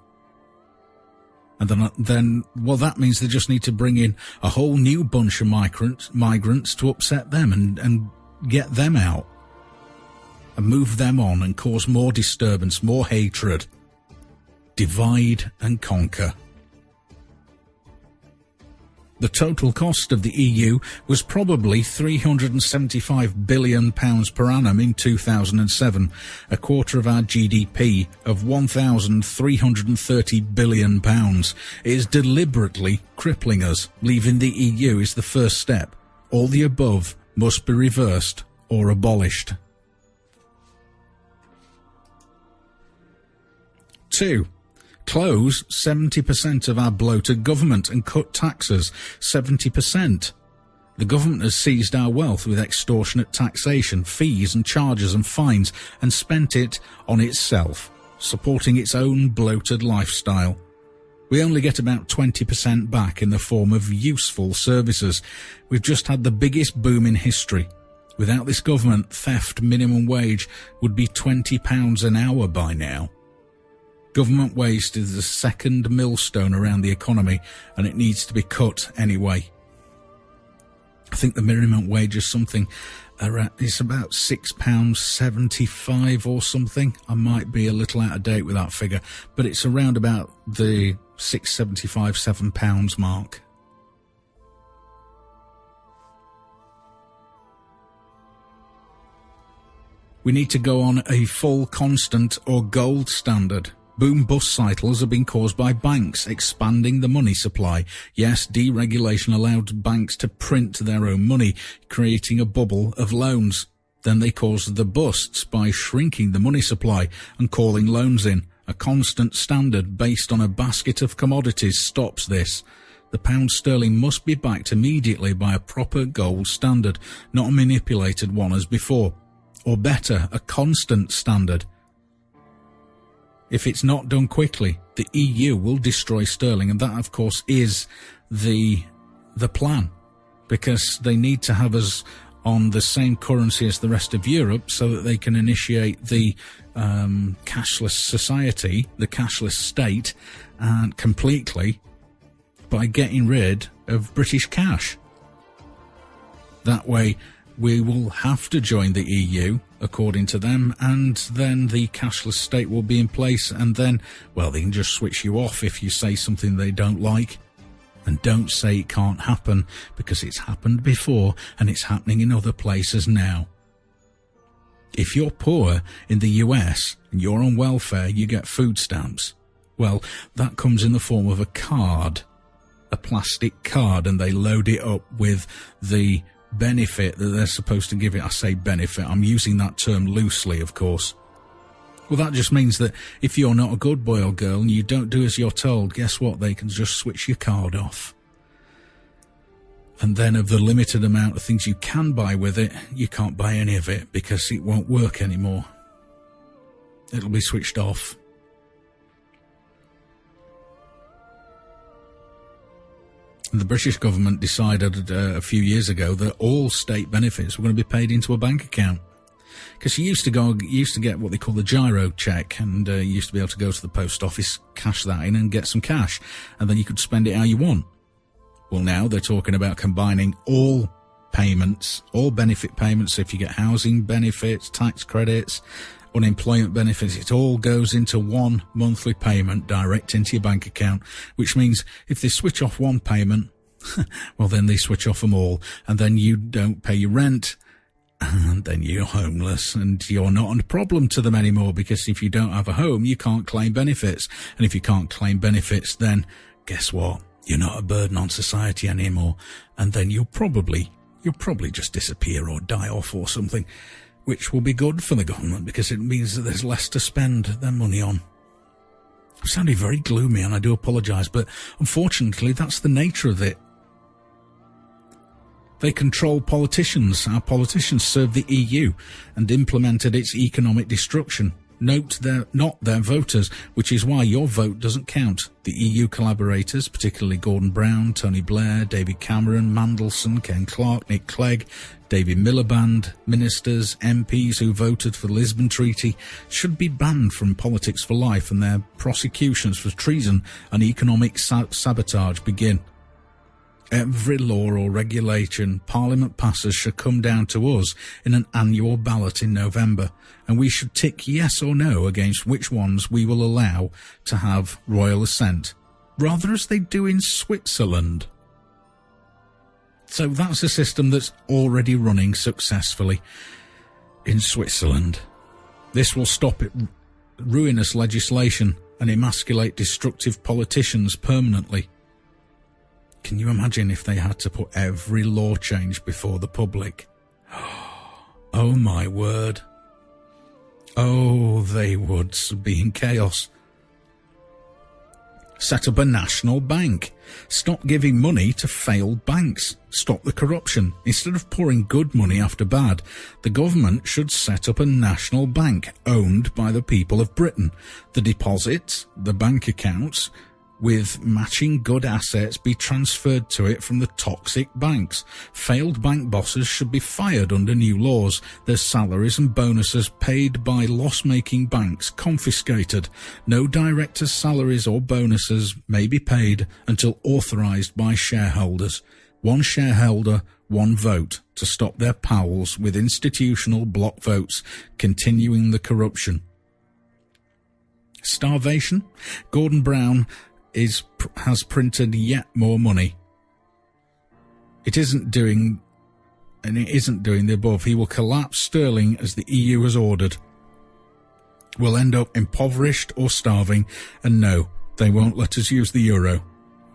And then that means they just need to bring in a whole new bunch of migrants to upset them and get them out and move them on and cause more disturbance, more hatred. Divide and conquer. The total cost of the EU was probably £375 billion per annum in 2007, a quarter of our GDP of £1,330 billion. It is deliberately crippling us. Leaving the EU is the first step. All the above must be reversed or abolished. 2. Close 70% of our bloated government and cut taxes 70%. The government has seized our wealth with extortionate taxation, fees and charges and fines, and spent it on itself, supporting its own bloated lifestyle. We only get about 20% back in the form of useful services. We've just had the biggest boom in history. Without this government, theft minimum wage would be £20 an hour by now. Government waste is the second millstone around the economy, and it needs to be cut anyway. I think the minimum wage is something around, it's about £6.75 or something. I might be a little out of date with that figure, but it's around about the £6.75, £7 mark. We need to go on a full constant or gold standard. Boom-bust cycles have been caused by banks expanding the money supply. Yes, deregulation allowed banks to print their own money, creating a bubble of loans. Then they caused the busts by shrinking the money supply and calling loans in. A constant standard based on a basket of commodities stops this. The pound sterling must be backed immediately by a proper gold standard, not a manipulated one as before. or better, a constant standard. If it's not done quickly, the EU will destroy sterling, and that, of course, is the plan, because they need to have us on the same currency as the rest of Europe so that they can initiate the cashless society, the cashless state, and completely by getting rid of British cash. That way, we will have to join the EU, according to them, and then the cashless state will be in place, and then, well, they can just switch you off if you say something they don't like. And don't say it can't happen, because it's happened before and it's happening in other places now. If you're poor in the US and you're on welfare, you get food stamps. Well, that comes in the form of a card, a plastic card, and they load it up with the benefit that they're supposed to give it. I say benefit, I'm using that term loosely, of course. Well, that just means that if you're not a good boy or girl and you don't do as you're told, guess what? They can just switch your card off. And then of the limited amount of things you can buy with it, you can't buy any of it because it won't work anymore. It'll be switched off. The British government decided a few years ago that all state benefits were going to be paid into a bank account. Because you used to get what they call the gyro check, and you used to be able to go to the post office, cash that in and get some cash, and then you could spend it how you want. Well, now they're talking about combining all payments, all benefit payments. So if you get housing benefits, tax credits, unemployment benefits, it all goes into one monthly payment direct into your bank account, which means if they switch off one payment, well, then they switch off them all, and then you don't pay your rent, and then you're homeless, and you're not a problem to them anymore, because if you don't have a home, you can't claim benefits. And if you can't claim benefits, then guess what? You're not a burden on society anymore. And then you'll probably just disappear or die off or something, which will be good for the government, because it means that there's less to spend their money on. I'm sounding very gloomy, and I do apologise, but unfortunately, that's the nature of it. They control politicians. Our politicians served the EU and implemented its economic destruction. Note they're not their voters, which is why your vote doesn't count. The EU collaborators, particularly Gordon Brown, Tony Blair, David Cameron, Mandelson, Ken Clarke, Nick Clegg, David Miliband, ministers, MPs who voted for the Lisbon Treaty, should be banned from politics for life, and their prosecutions for treason and economic sabotage begin. Every law or regulation Parliament passes should come down to us in an annual ballot in November, and we should tick yes or no against which ones we will allow to have royal assent, rather as they do in Switzerland. So that's a system that's already running successfully in Switzerland. This will stop ruinous legislation and emasculate destructive politicians permanently. Can you imagine if they had to put every law change before the public? Oh my word. Oh, they would be in chaos. Set up a national bank. Stop giving money to failed banks. Stop the corruption. Instead of pouring good money after bad, the government should set up a national bank owned by the people of Britain. The deposits, the bank accounts, with matching good assets be transferred to it from the toxic banks. Failed bank bosses should be fired under new laws, their salaries and bonuses paid by loss-making banks confiscated. No directors' salaries or bonuses may be paid until authorised by shareholders. One shareholder, one vote, to stop their pals with institutional block votes, continuing the starvation. Gordon Brown has printed yet more money. It isn't doing the above. He will collapse sterling as the EU has ordered. We'll end up impoverished or starving, and no, they won't let us use the euro.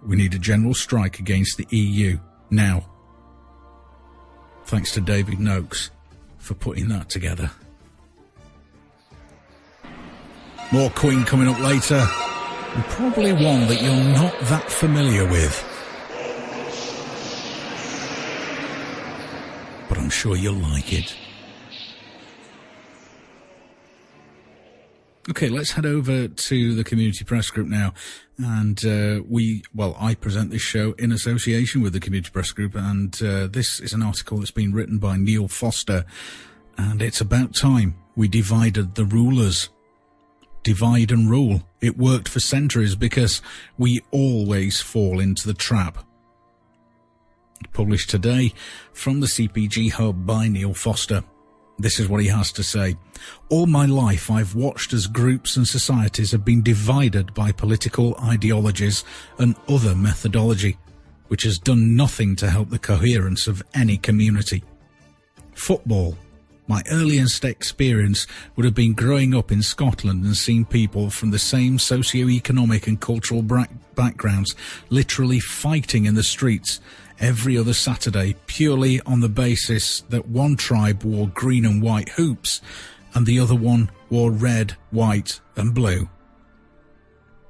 We need a general strike against the EU now. Thanks to David Noakes for putting that together. More Queen coming up later, and probably one that you're not that familiar with. But I'm sure you'll like it. Okay, let's head over to the Community Press Group now. And I present this show in association with the Community Press Group, and this is an article that's been written by Neil Foster, and it's about time we divided the rulers. Divide and rule. It worked for centuries because we always fall into the trap. Published today from the CPG Hub by Neil Foster. This is what he has to say. All my life I've watched as groups and societies have been divided by political ideologies and other methodology, which has done nothing to help the coherence of any community. Football. My earliest experience would have been growing up in Scotland and seeing people from the same socio-economic and cultural backgrounds literally fighting in the streets every other Saturday, purely on the basis that one tribe wore green and white hoops and the other one wore red, white and blue.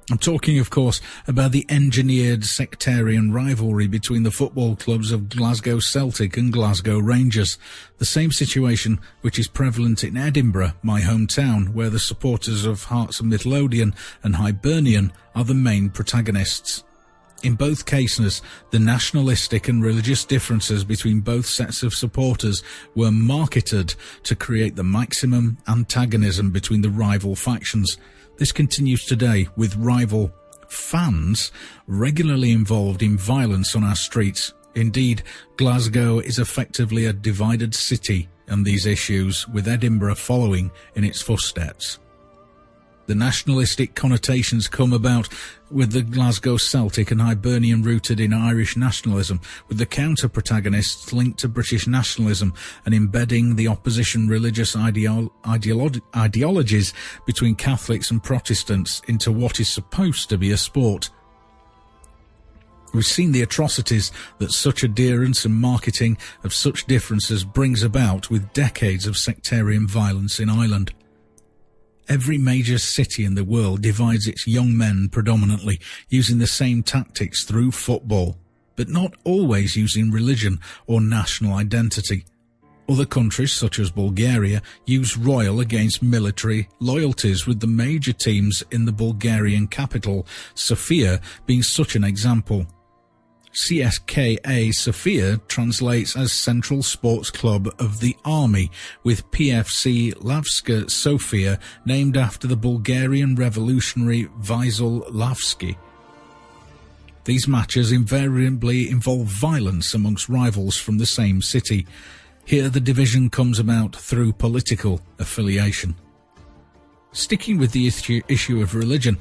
I'm talking, of course, about the engineered sectarian rivalry between the football clubs of Glasgow Celtic and Glasgow Rangers, the same situation which is prevalent in Edinburgh, my hometown, where the supporters of Hearts of Midlothian and Hibernian are the main protagonists. In both cases, the nationalistic and religious differences between both sets of supporters were marketed to create the maximum antagonism between the rival factions. This continues today, with rival fans regularly involved in violence on our streets. Indeed, Glasgow is effectively a divided city on these issues, with Edinburgh following in its footsteps. The nationalistic connotations come about with the Glasgow Celtic and Hibernian rooted in Irish nationalism, with the counter-protagonists linked to British nationalism and embedding the opposition religious ideologies between Catholics and Protestants into what is supposed to be a sport. We've seen the atrocities that such adherence and marketing of such differences brings about with decades of sectarian violence in Ireland. Every major city in the world divides its young men predominantly, using the same tactics through football, but not always using religion or national identity. Other countries, such as Bulgaria, use royal against military loyalties, with the major teams in the Bulgarian capital, Sofia, being such an example. CSKA Sofia translates as Central Sports Club of the Army, with PFC Lavska Sofia named after the Bulgarian revolutionary Vasil Lavsky. These matches invariably involve violence amongst rivals from the same city. Here the division comes about through political affiliation. Sticking with the issue of religion,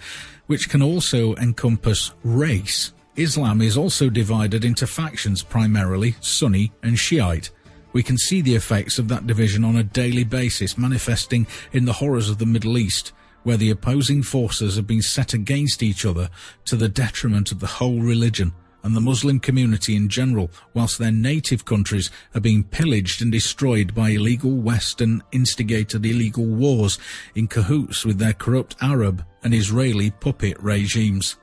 which can also encompass race, Islam is also divided into factions, primarily Sunni and Shiite. We can see the effects of that division on a daily basis manifesting in the horrors of the Middle East, where the opposing forces have been set against each other to the detriment of the whole religion and the Muslim community in general, whilst their native countries are being pillaged and destroyed by illegal Western instigated illegal wars in cahoots with their corrupt Arab and Israeli puppet regimes.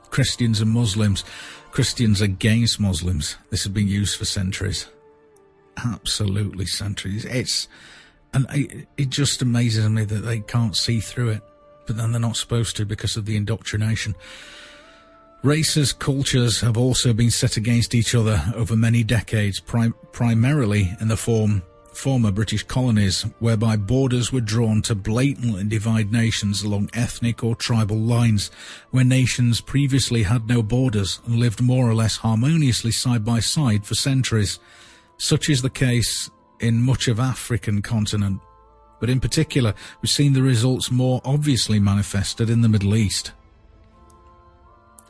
Christians and Muslims, Christians against Muslims. This has been used for centuries. Absolutely centuries. It just amazes me that they can't see through it, but then they're not supposed to because of the indoctrination. Races, cultures have also been set against each other over many decades, primarily in the former British colonies, whereby borders were drawn to blatantly divide nations along ethnic or tribal lines, where nations previously had no borders and lived more or less harmoniously side by side for centuries. Such is the case in much of African continent, but in particular we've seen the results more obviously manifested in the Middle East.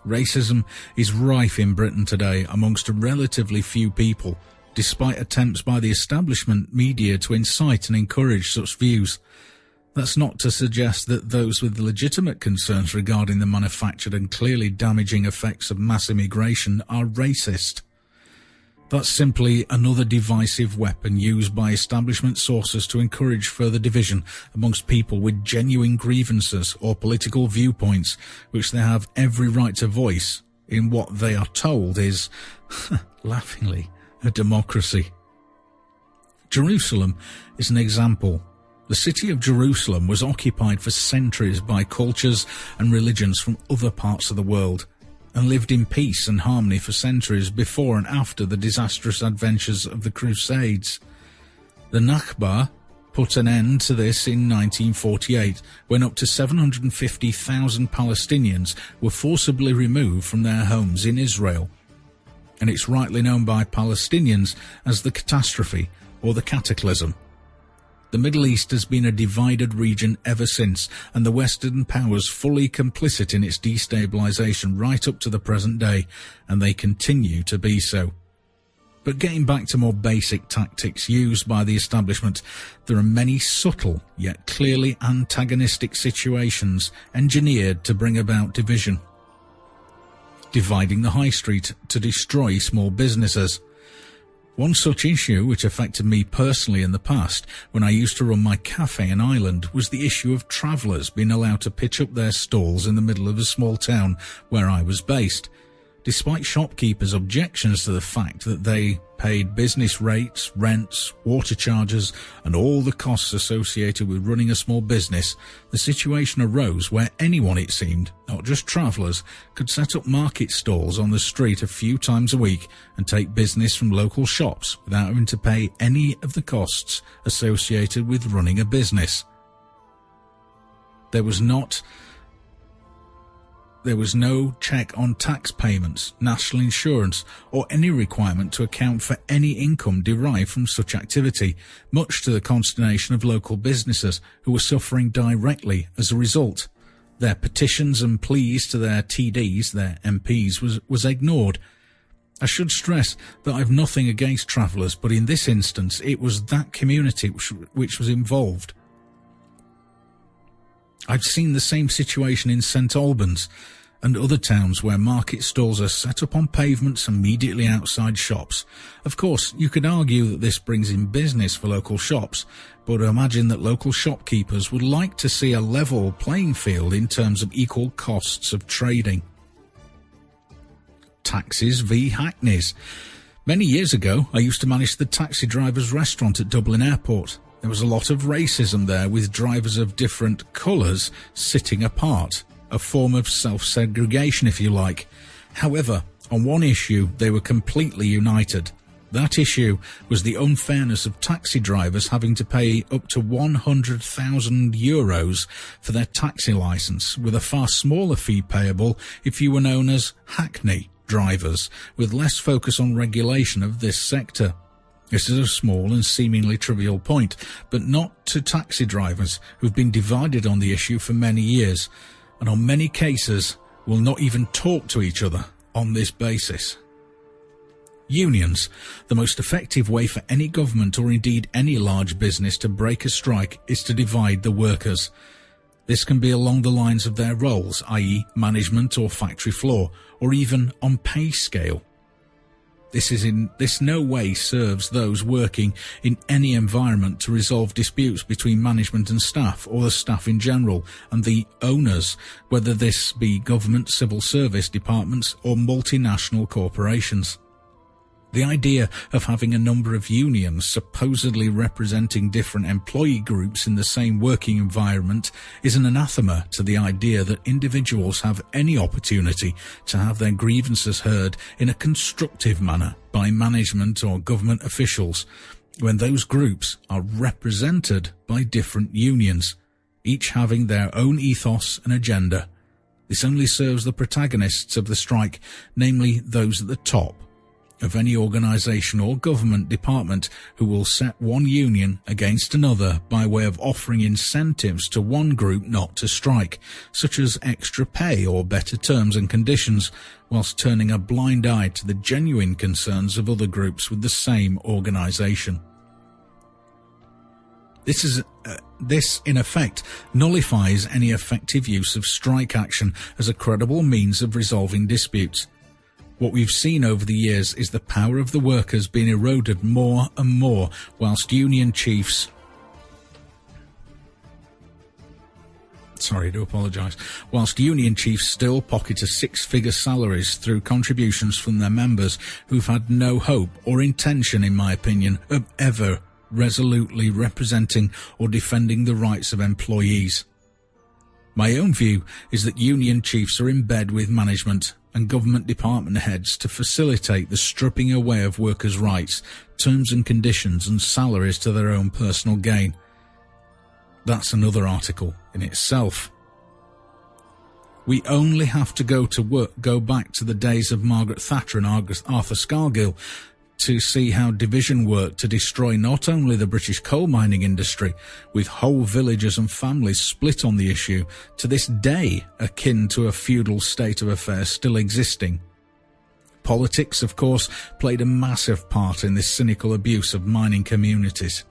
Racism is rife in Britain today amongst a relatively few people, despite attempts by the establishment media to incite and encourage such views. That's not to suggest that those with legitimate concerns regarding the manufactured and clearly damaging effects of mass immigration are racist. That's simply another divisive weapon used by establishment sources to encourage further division amongst people with genuine grievances or political viewpoints, which they have every right to voice in what they are told is, laughingly, a democracy. Jerusalem is an example. The city of Jerusalem was occupied for centuries by cultures and religions from other parts of the world, and lived in peace and harmony for centuries before and after the disastrous adventures of the Crusades. The Nakba put an end to this in 1948, when up to 750,000 Palestinians were forcibly removed from their homes in Israel. And it's rightly known by Palestinians as the catastrophe or the cataclysm. The Middle East has been a divided region ever since, and the Western powers fully complicit in its destabilization right up to the present day, and they continue to be so. But getting back to more basic tactics used by the establishment, there are many subtle yet clearly antagonistic situations engineered to bring about division. Dividing the high street to destroy small businesses. One such issue which affected me personally in the past, when I used to run my cafe in Ireland, was the issue of travellers being allowed to pitch up their stalls in the middle of a small town where I was based. Despite shopkeepers' objections to the fact that they paid business rates, rents, water charges, and all the costs associated with running a small business, the situation arose where anyone, it seemed, not just travellers, could set up market stalls on the street a few times a week and take business from local shops without having to pay any of the costs associated with running a business. There was no check on tax payments, national insurance, or any requirement to account for any income derived from such activity, much to the consternation of local businesses who were suffering directly as a result. Their petitions and pleas to their TDs, their MPs, was ignored. I should stress that I've nothing against travellers, but in this instance it was that community which was involved. I've seen the same situation in St Albans and other towns where market stalls are set up on pavements immediately outside shops. Of course, you could argue that this brings in business for local shops, but imagine that local shopkeepers would like to see a level playing field in terms of equal costs of trading. Taxis v hackneys. Many years ago, I used to manage the taxi driver's restaurant at Dublin Airport. There was a lot of racism there, with drivers of different colours sitting apart, a form of self-segregation if you like. However, on one issue they were completely united. That issue was the unfairness of taxi drivers having to pay up to €100,000 for their taxi licence, with a far smaller fee payable if you were known as hackney drivers, with less focus on regulation of this sector. This is a small and seemingly trivial point, but not to taxi drivers who've been divided on the issue for many years, and on many cases will not even talk to each other on this basis. Unions. The most effective way for any government or indeed any large business to break a strike is to divide the workers. This can be along the lines of their roles, i.e. management or factory floor, or even on pay scale. This no way serves those working in any environment to resolve disputes between management and staff, or the staff in general, and the owners, whether this be government, civil service departments, or multinational corporations. The idea of having a number of unions supposedly representing different employee groups in the same working environment is an anathema to the idea that individuals have any opportunity to have their grievances heard in a constructive manner by management or government officials, when those groups are represented by different unions, each having their own ethos and agenda. This only serves the protagonists of the strike, namely those at the top of any organisation or government department, who will set one union against another by way of offering incentives to one group not to strike, such as extra pay or better terms and conditions, whilst turning a blind eye to the genuine concerns of other groups with the same organisation. This in effect nullifies any effective use of strike action as a credible means of resolving disputes. What we've seen over the years is the power of the workers being eroded more and more, whilst union chiefs still pocket a six-figure salaries through contributions from their members, who've had no hope or intention, in my opinion, of ever resolutely representing or defending the rights of employees. My own view is that union chiefs are in bed with management and government department heads to facilitate the stripping away of workers' rights, terms and conditions and salaries to their own personal gain. That's another article in itself. We only have to go back to the days of Margaret Thatcher and Arthur Scargill to see how division worked to destroy not only the British coal mining industry, with whole villages and families split on the issue, to this day akin to a feudal state of affairs still existing. Politics, of course, played a massive part in this cynical abuse of mining communities.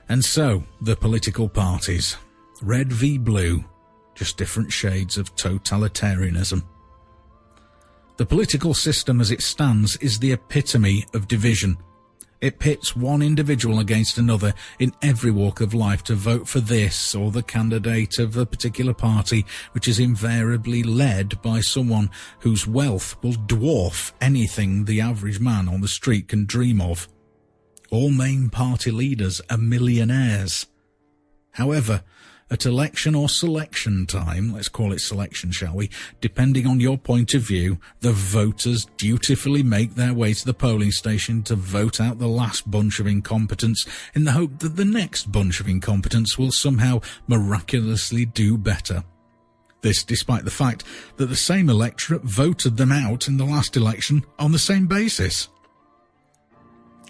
And so, the political parties. Red v blue, just different shades of totalitarianism. The political system as it stands is the epitome of division. It pits one individual against another in every walk of life to vote for this or the candidate of a particular party, which is invariably led by someone whose wealth will dwarf anything the average man on the street can dream of. All main party leaders are millionaires. However, at election or selection time, let's call it selection, shall we, depending on your point of view, the voters dutifully make their way to the polling station to vote out the last bunch of incompetents in the hope that the next bunch of incompetents will somehow miraculously do better. This despite the fact that the same electorate voted them out in the last election on the same basis.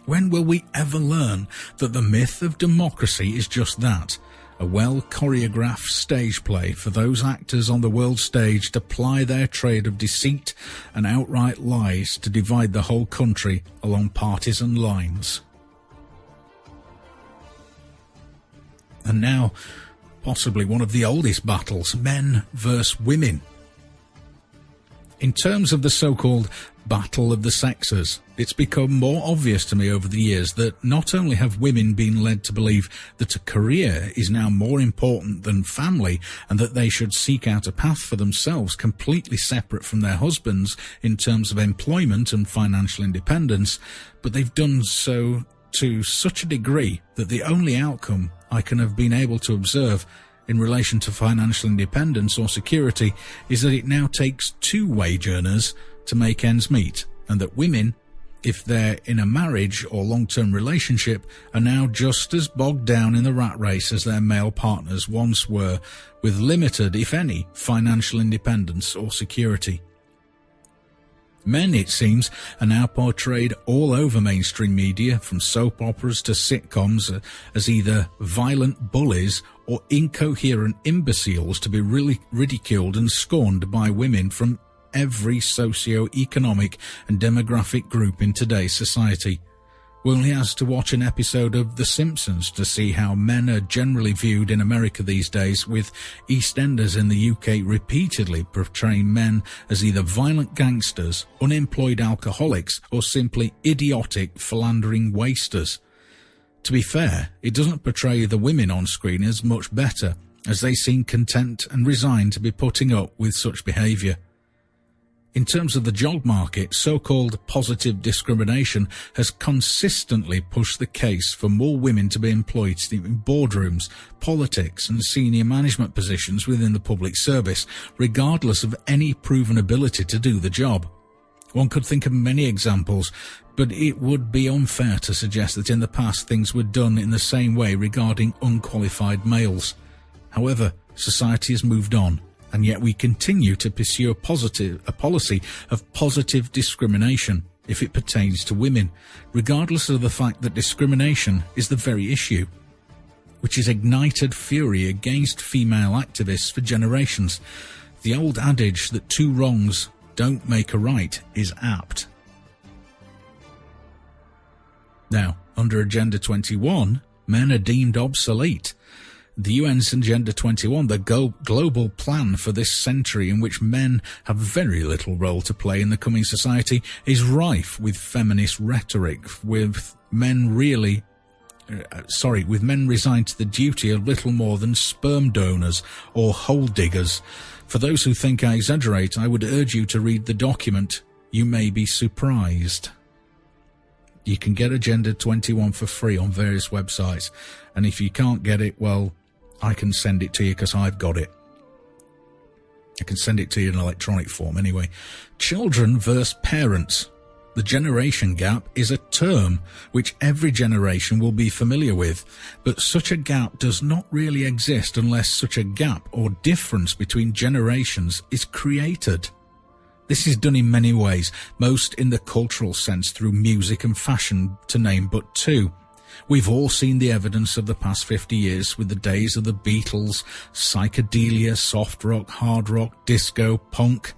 When will we ever learn that the myth of democracy is just that? A well-choreographed stage play for those actors on the world stage to ply their trade of deceit and outright lies to divide the whole country along partisan lines. And now, possibly one of the oldest battles, men versus women. In terms of the so-called battle of the sexes, it's become more obvious to me over the years that not only have women been led to believe that a career is now more important than family and that they should seek out a path for themselves completely separate from their husbands in terms of employment and financial independence, but they've done so to such a degree that the only outcome I can have been able to observe in relation to financial independence or security is that it now takes two wage earners to make ends meet, and that women, if they're in a marriage or long-term relationship, are now just as bogged down in the rat race as their male partners once were, with limited, if any, financial independence or security. Men, it seems, are now portrayed all over mainstream media, from soap operas to sitcoms, as either violent bullies or incoherent imbeciles to be really ridiculed and scorned by women from every socio-economic and demographic group in today's society. We only have to watch an episode of The Simpsons to see how men are generally viewed in America these days, with EastEnders in the UK repeatedly portraying men as either violent gangsters, unemployed alcoholics, or simply idiotic, philandering wasters. To be fair, it doesn't portray the women on screen as much better, as they seem content and resigned to be putting up with such behaviour. In terms of the job market, so-called positive discrimination has consistently pushed the case for more women to be employed in boardrooms, politics and senior management positions within the public service, regardless of any proven ability to do the job. One could think of many examples, but it would be unfair to suggest that in the past things were done in the same way regarding unqualified males. However, society has moved on, and yet we continue to pursue a policy of positive discrimination if it pertains to women, regardless of the fact that discrimination is the very issue, which has ignited fury against female activists for generations. The old adage that two wrongs don't make a right is apt. Now, under Agenda 21, men are deemed obsolete. The UN's Agenda 21, the global plan for this century in which men have very little role to play in the coming society, is rife with feminist rhetoric, with men resigned to the duty of little more than sperm donors or hole diggers. For those who think I exaggerate, I would urge you to read the document. You may be surprised. You can get Agenda 21 for free on various websites. And if you can't get it, well, I can send it to you because I've got it. I can send it to you in electronic form anyway. Children versus parents. The generation gap is a term which every generation will be familiar with, but such a gap does not really exist unless such a gap or difference between generations is created. This is done in many ways, most in the cultural sense through music and fashion, to name but two. We've all seen the evidence of the past 50 years with the days of the Beatles, psychedelia, soft rock, hard rock, disco, punk,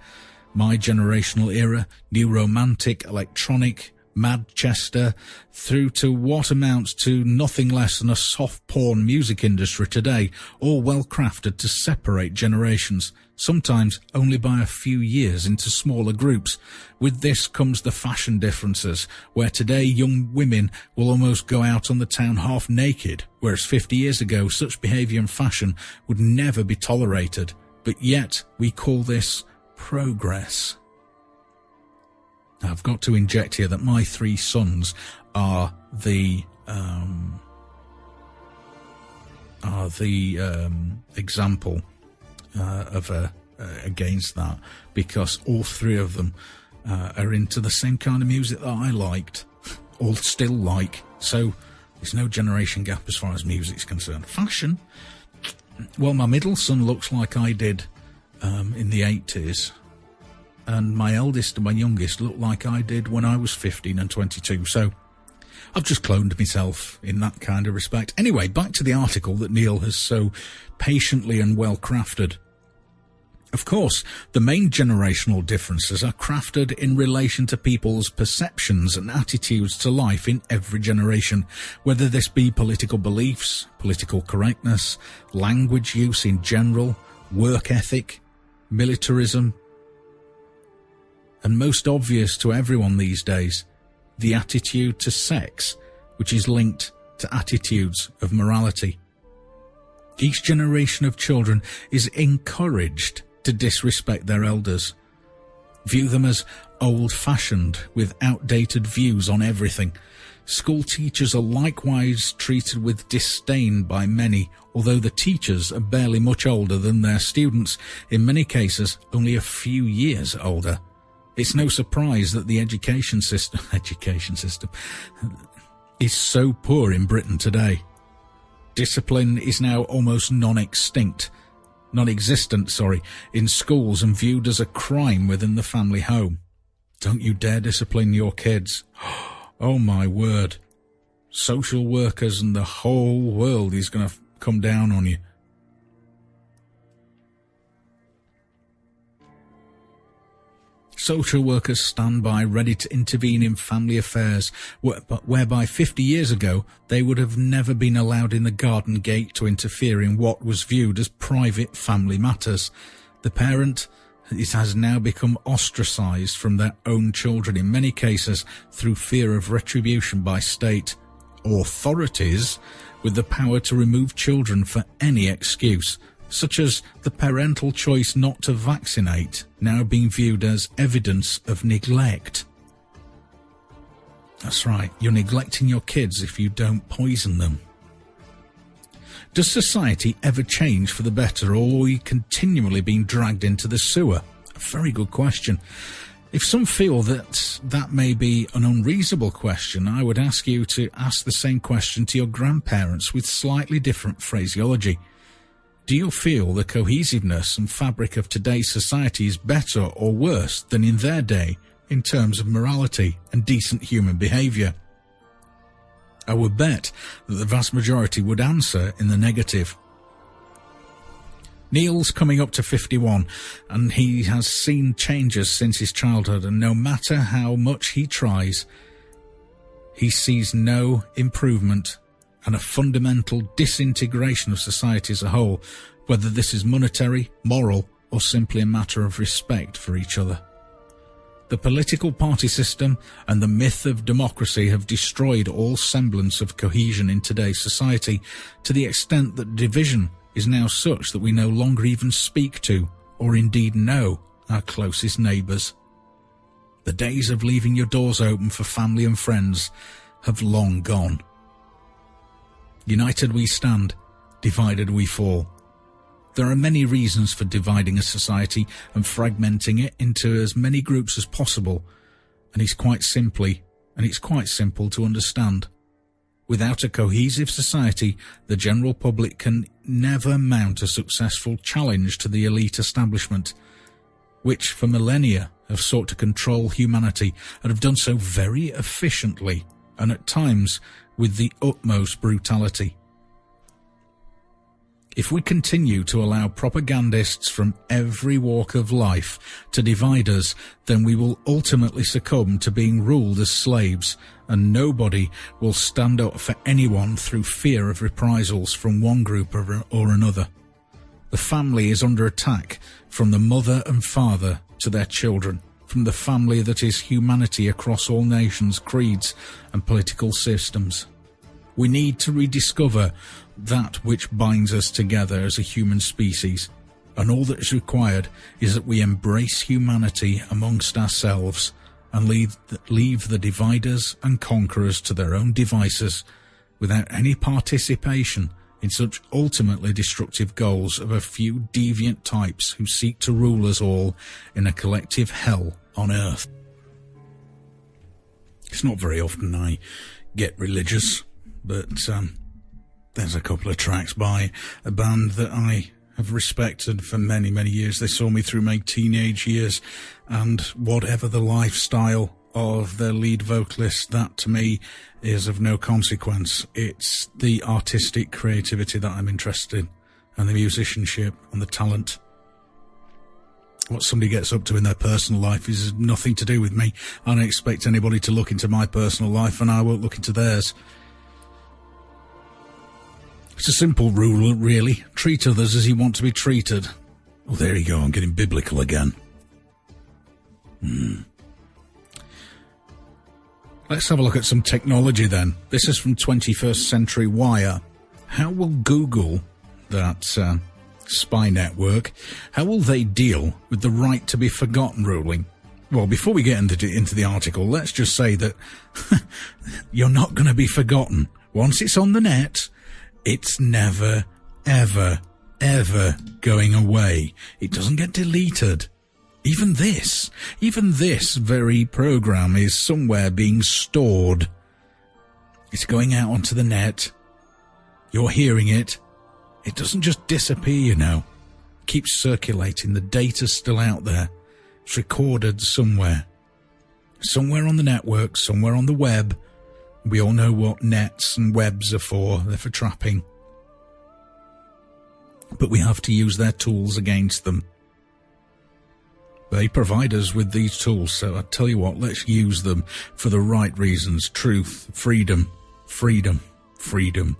my generational era, new romantic, electronic, Manchester, through to what amounts to nothing less than a soft porn music industry today, all well crafted to separate generations, sometimes only by a few years into smaller groups. With this comes the fashion differences, where today young women will almost go out on the town half naked, whereas 50 years ago such behaviour and fashion would never be tolerated. But yet we call this progress. I've got to inject here that my three sons are the example of against that, because all three of them are into the same kind of music that I liked, or still like. So there's no generation gap as far as music's concerned. Fashion, well, my middle son looks like I did in the 80s. And my eldest and my youngest look like I did when I was 15 and 22. So I've just cloned myself in that kind of respect. Anyway, back to the article that Neil has so patiently and well crafted. Of course, the main generational differences are crafted in relation to people's perceptions and attitudes to life in every generation, whether this be political beliefs, political correctness, language use in general, work ethic, militarism, and most obvious to everyone these days, the attitude to sex, which is linked to attitudes of morality. Each generation of children is encouraged to disrespect their elders, view them as old-fashioned with outdated views on everything. School teachers are likewise treated with disdain by many, although the teachers are barely much older than their students, in many cases only a few years older. It's no surprise that the education system is so poor in Britain today. Discipline is now almost non-existent, in schools and viewed as a crime within the family home. Don't you dare discipline your kids. Oh my word. Social workers and the whole world is going to come down on you. Social workers stand by ready to intervene in family affairs, whereby 50 years ago they would have never been allowed in the garden gate to interfere in what was viewed as private family matters. The parent has now become ostracised from their own children, in many cases through fear of retribution by state authorities with the power to remove children for any excuse, such as the parental choice not to vaccinate, now being viewed as evidence of neglect. That's right, you're neglecting your kids if you don't poison them. Does society ever change for the better, or are we continually being dragged into the sewer? A very good question. If some feel that that may be an unreasonable question, I would ask you to ask the same question to your grandparents with slightly different phraseology. Do you feel the cohesiveness and fabric of today's society is better or worse than in their day in terms of morality and decent human behaviour? I would bet that the vast majority would answer in the negative. Neil's coming up to 51, and he has seen changes since his childhood, and no matter how much he tries, he sees no improvement and a fundamental disintegration of society as a whole, whether this is monetary, moral, or simply a matter of respect for each other. The political party system and the myth of democracy have destroyed all semblance of cohesion in today's society, to the extent that division is now such that we no longer even speak to, or indeed know, our closest neighbours. The days of leaving your doors open for family and friends have long gone. United we stand, divided we fall. There are many reasons for dividing a society and fragmenting it into as many groups as possible, and it's quite simple to understand. Without a cohesive society, the general public can never mount a successful challenge to the elite establishment, which for millennia have sought to control humanity and have done so very efficiently and at times with the utmost brutality. If we continue to allow propagandists from every walk of life to divide us, then we will ultimately succumb to being ruled as slaves, and nobody will stand up for anyone through fear of reprisals from one group or another. The family is under attack from the mother and father to their children, from the family that is humanity across all nations, creeds, and political systems. We need to rediscover that which binds us together as a human species, and all that is required is that we embrace humanity amongst ourselves and leave the dividers and conquerors to their own devices without any participation in such ultimately destructive goals of a few deviant types who seek to rule us all in a collective hell on earth. It's not very often I get religious, but there's a couple of tracks by a band that I have respected for many, many years. They saw me through my teenage years, and whatever the lifestyle of their lead vocalist, that to me is of no consequence. It's the artistic creativity that I'm interested in, and the musicianship and the talent. What somebody gets up to in their personal life is nothing to do with me. I don't expect anybody to look into my personal life, and I won't look into theirs. It's a simple rule, really. Treat others as you want to be treated. Oh, there you go. I'm getting biblical again. Let's have a look at some technology then. This is from 21st Century Wire. How will Google, that spy network, how will they deal with the right to be forgotten ruling? Well, before we get into the article, let's just say that you're not going to be forgotten. Once it's on the net, it's never, ever, ever going away. It doesn't get deleted. Even this very program is somewhere being stored. It's going out onto the net. You're hearing it. It doesn't just disappear, you know. It keeps circulating. The data's still out there. It's recorded somewhere. Somewhere on the network, somewhere on the web. We all know what nets and webs are for. They're for trapping. But we have to use their tools against them. They provide us with these tools, so I tell you what, let's use them for the right reasons. Truth, freedom, freedom, freedom.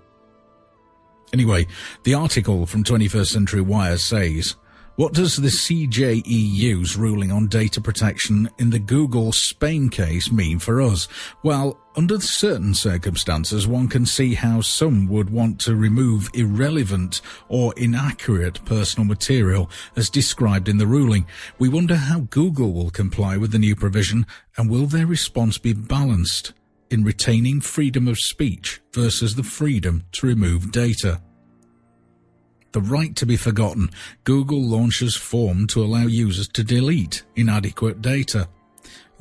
Anyway, the article from 21st Century Wire says, what does the CJEU's ruling on data protection in the Google Spain case mean for us? Well, under certain circumstances, one can see how some would want to remove irrelevant or inaccurate personal material as described in the ruling. We wonder how Google will comply with the new provision, and will their response be balanced in retaining freedom of speech versus the freedom to remove data. The right to be forgotten. Google launches form to allow users to delete inadequate data.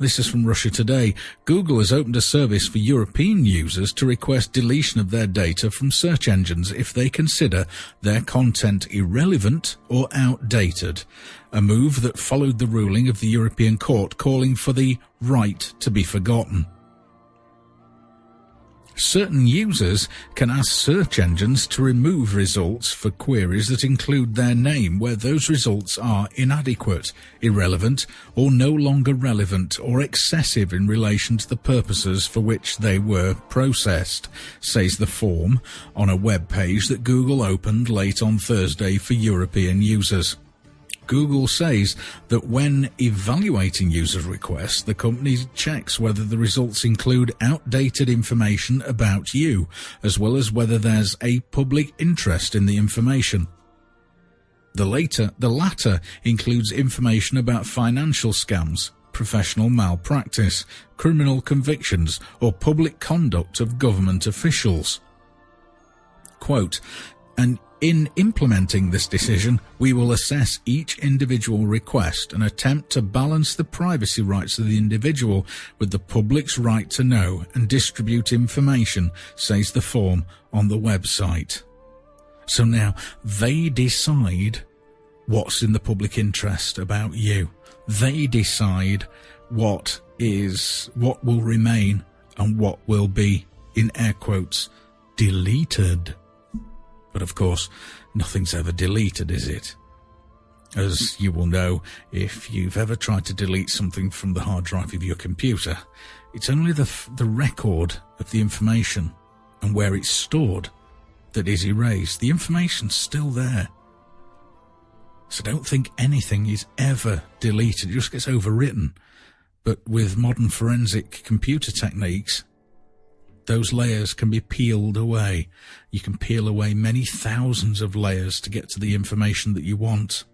This is from Russia Today. Google has opened a service for European users to request deletion of their data from search engines if they consider their content irrelevant or outdated, a move that followed the ruling of the European Court calling for the right to be forgotten. Certain users can ask search engines to remove results for queries that include their name where those results are inadequate, irrelevant, or no longer relevant or excessive in relation to the purposes for which they were processed, says the form on a web page that Google opened late on Thursday for European users. Google says that when evaluating user requests, the company checks whether the results include outdated information about you, as well as whether there's a public interest in the information. The latter includes information about financial scams, professional malpractice, criminal convictions, or public conduct of government officials. Quote, and in implementing this decision, we will assess each individual request and attempt to balance the privacy rights of the individual with the public's right to know and distribute information, says the form on the website. So now they decide what's in the public interest about you. They decide what will remain and what will be, in air quotes, deleted. But of course, nothing's ever deleted, is it? As you will know, if you've ever tried to delete something from the hard drive of your computer, it's only the record of the information and where it's stored that is erased. The information's still there. So don't think anything is ever deleted. It just gets overwritten. But with modern forensic computer techniques, those layers can be peeled away. You can peel away many thousands of layers to get to the information that you want.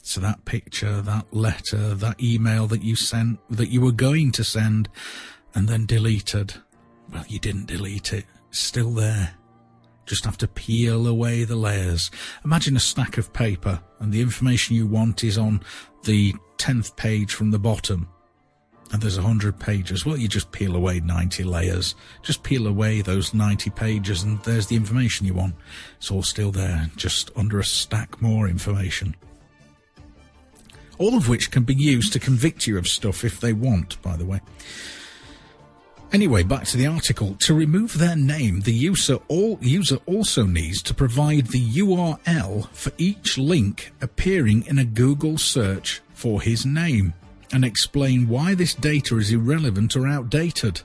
So that picture, that letter, that email that you sent, that you were going to send, and then deleted, well, you didn't delete it. It's still there. Just have to peel away the layers. Imagine a stack of paper and the information you want is on the 10th page from the bottom. And there's 100 pages. Well, you just peel away 90 layers. Just peel away those 90 pages and there's the information you want. It's all still there, just under a stack more information. All of which can be used to convict you of stuff if they want, by the way. Anyway, back to the article. To remove their name, the user also needs to provide the URL for each link appearing in a Google search for his name and explain why this data is irrelevant or outdated.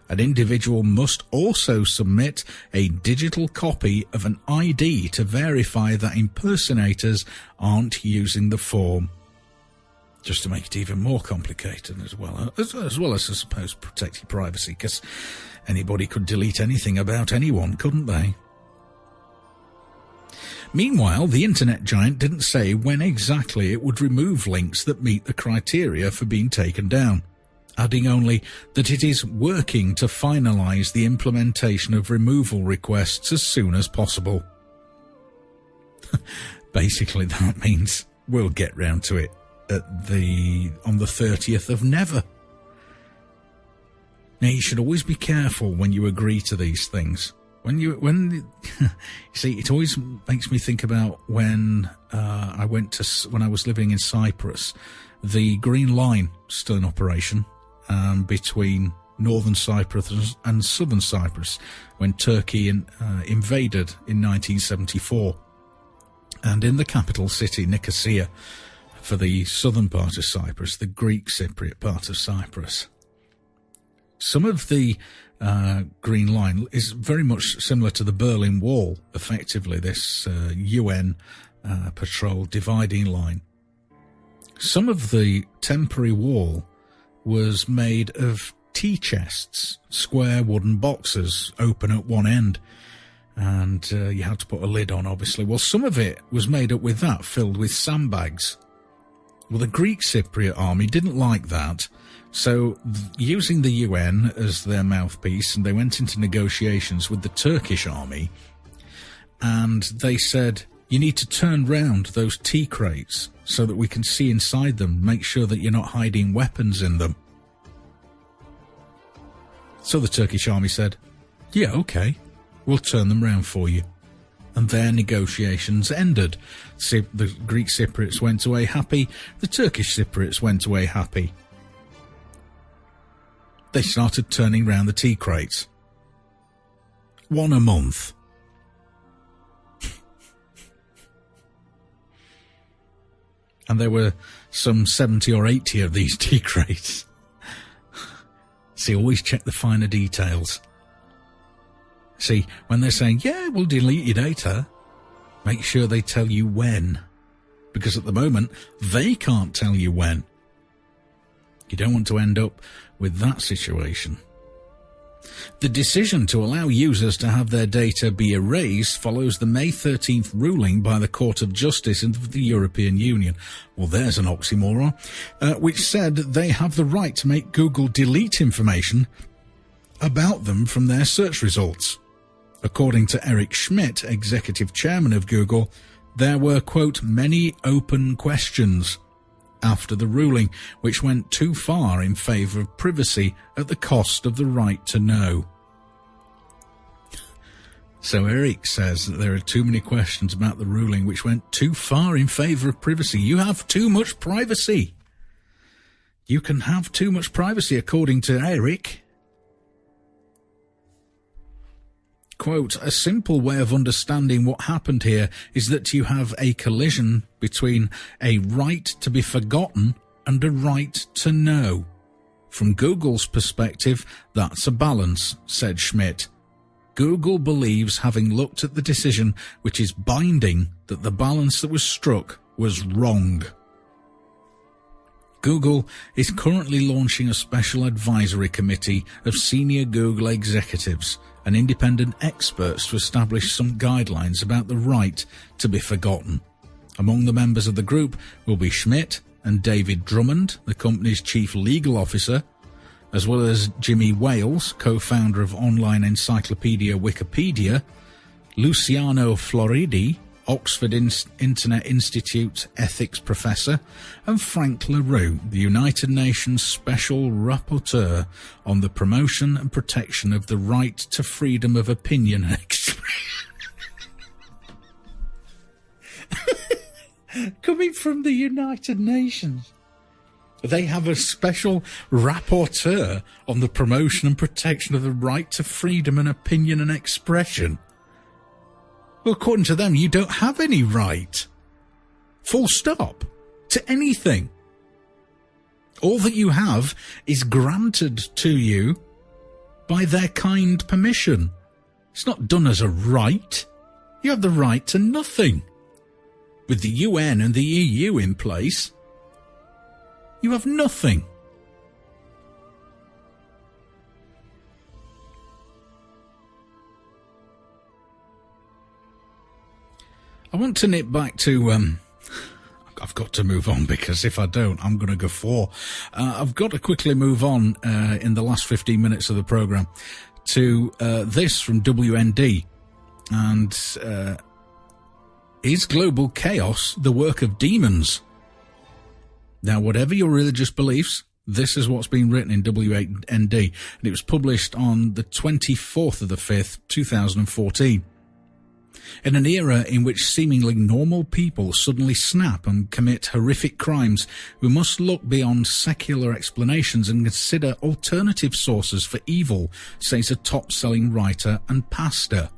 An individual must also submit a digital copy of an ID to verify that impersonators aren't using the form. Just to make it even more complicated as well as I suppose protect your privacy, because anybody could delete anything about anyone, couldn't they? Meanwhile, the internet giant didn't say when exactly it would remove links that meet the criteria for being taken down, adding only that it is working to finalize the implementation of removal requests as soon as possible. Basically, that means we'll get round to it on the 30th of never. Now, you should always be careful when you agree to these things. You see, it always makes me think about when when I was living in Cyprus, the Green Line still in operation between northern Cyprus and southern Cyprus when Turkey invaded in 1974, and in the capital city Nicosia, for the southern part of Cyprus, the Greek Cypriot part of Cyprus. Some of the Green Line is very much similar to the Berlin Wall, effectively, this UN patrol dividing line. Some of the temporary wall was made of tea chests, square wooden boxes, open at one end, and you had to put a lid on, obviously. Well, some of it was made up with that, filled with sandbags. Well, the Greek Cypriot army didn't like that, so using the UN as their mouthpiece, and they went into negotiations with the Turkish army, and they said, you need to turn round those tea crates so that we can see inside them, make sure that you're not hiding weapons in them. So the Turkish army said, yeah, okay, we'll turn them round for you. And their negotiations ended. The Greek Cypriots went away happy. The Turkish Cypriots went away happy. They started turning round the tea crates. One a month. And there were some 70 or 80 of these tea crates. See, always check the finer details. See, when they're saying, yeah, we'll delete your data, make sure they tell you when. Because at the moment, they can't tell you when. You don't want to end up with that situation. The decision to allow users to have their data be erased follows the May 13th ruling by the Court of Justice of the European Union. Well, there's an oxymoron, which said they have the right to make Google delete information about them from their search results. According to Eric Schmidt, executive chairman of Google, there were, quote, many open questions after the ruling, which went too far in favour of privacy at the cost of the right to know. So Eric says that there are too many questions about the ruling which went too far in favour of privacy. You have too much privacy. You can have too much privacy, according to Eric. Quote, a simple way of understanding what happened here is that you have a collision between a right to be forgotten and a right to know. From Google's perspective, that's a balance, said Schmidt. Google believes, having looked at the decision, which is binding, that the balance that was struck was wrong. Google is currently launching a special advisory committee of senior Google executives and independent experts to establish some guidelines about the right to be forgotten. Among the members of the group will be Schmidt and David Drummond, the company's chief legal officer, as well as Jimmy Wales, co-founder of online encyclopedia Wikipedia, Luciano Floridi, Oxford Internet Institute ethics professor, and Frank LaRue, the United Nations Special Rapporteur on the promotion and protection of the right to freedom of opinion and expression. Coming from the United Nations. They have a special rapporteur on the promotion and protection of the right to freedom and opinion and expression. Well, according to them, you don't have any right, full stop, to anything. All that you have is granted to you by their kind permission. It's not done as a right. You have the right to nothing. With the UN and the EU in place, you have nothing. I want to nip back to, I've got to move on because if I don't, I'm going to go for. I've got to quickly move on in the last 15 minutes of the programme to this from WND. And is global chaos the work of demons? Now, whatever your religious beliefs, this is what's been written in WND. And it was published on the 24th of the 5th, 2014. In an era in which seemingly normal people suddenly snap and commit horrific crimes, we must look beyond secular explanations and consider alternative sources for evil, says a top-selling writer and pastor.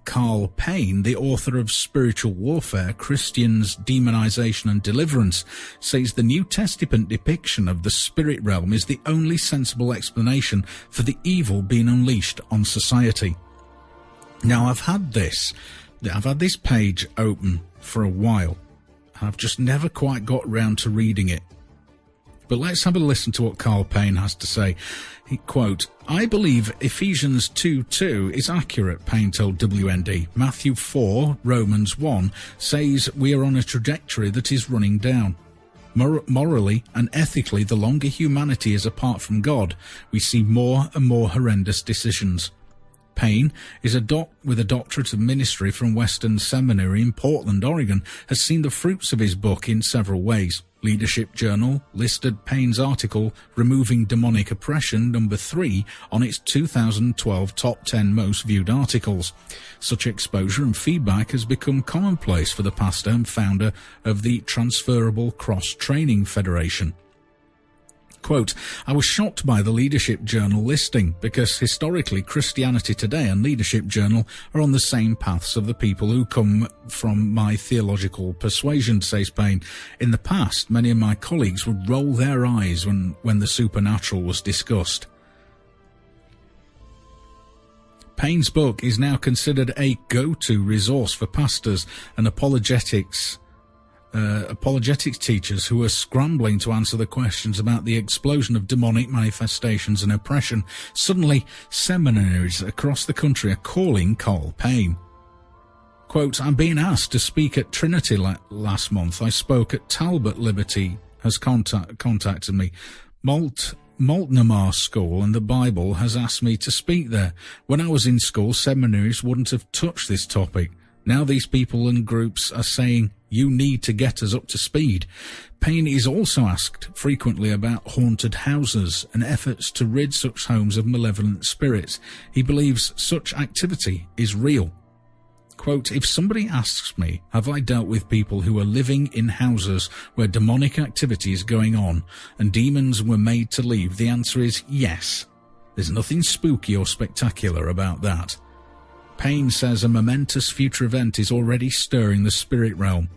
Carl Payne, the author of Spiritual Warfare, Christians, Demonization and Deliverance, says the New Testament depiction of the spirit realm is the only sensible explanation for the evil being unleashed on society. Now, I've had this page open for a while. I've just never quite got round to reading it. But let's have a listen to what Carl Payne has to say. He, quote, I believe Ephesians 2:2 is accurate, Payne told WND. Matthew 4, Romans 1 says we are on a trajectory that is running down. Morally and ethically, the longer humanity is apart from God, we see more and more horrendous decisions. Payne is with a doctorate of ministry from Western Seminary in Portland, Oregon, has seen the fruits of his book in several ways. Leadership Journal listed Payne's article, Removing Demonic Oppression, number 3, on its 2012 top 10 most viewed articles. Such exposure and feedback has become commonplace for the pastor and founder of the Transferable Cross Training Federation. Quote, I was shocked by the Leadership Journal listing because historically Christianity Today and Leadership Journal are on the same paths of the people who come from my theological persuasion, says Payne. In the past, many of my colleagues would roll their eyes when the supernatural was discussed. Payne's book is now considered a go-to resource for pastors and apologetics apologetics teachers who are scrambling to answer the questions about the explosion of demonic manifestations and oppression. Suddenly, seminaries across the country are calling Carl Payne. Quote, I'm being asked to speak at Trinity last month. I spoke at Talbot. Liberty has contacted me. Maltnamar School and the Bible has asked me to speak there. When I was in school, seminaries wouldn't have touched this topic. Now these people and groups are saying, you need to get us up to speed. Payne is also asked frequently about haunted houses and efforts to rid such homes of malevolent spirits. He believes such activity is real. Quote, if somebody asks me, have I dealt with people who are living in houses where demonic activity is going on and demons were made to leave, the answer is yes. There's nothing spooky or spectacular about that. Payne says a momentous future event is already stirring the spirit realm.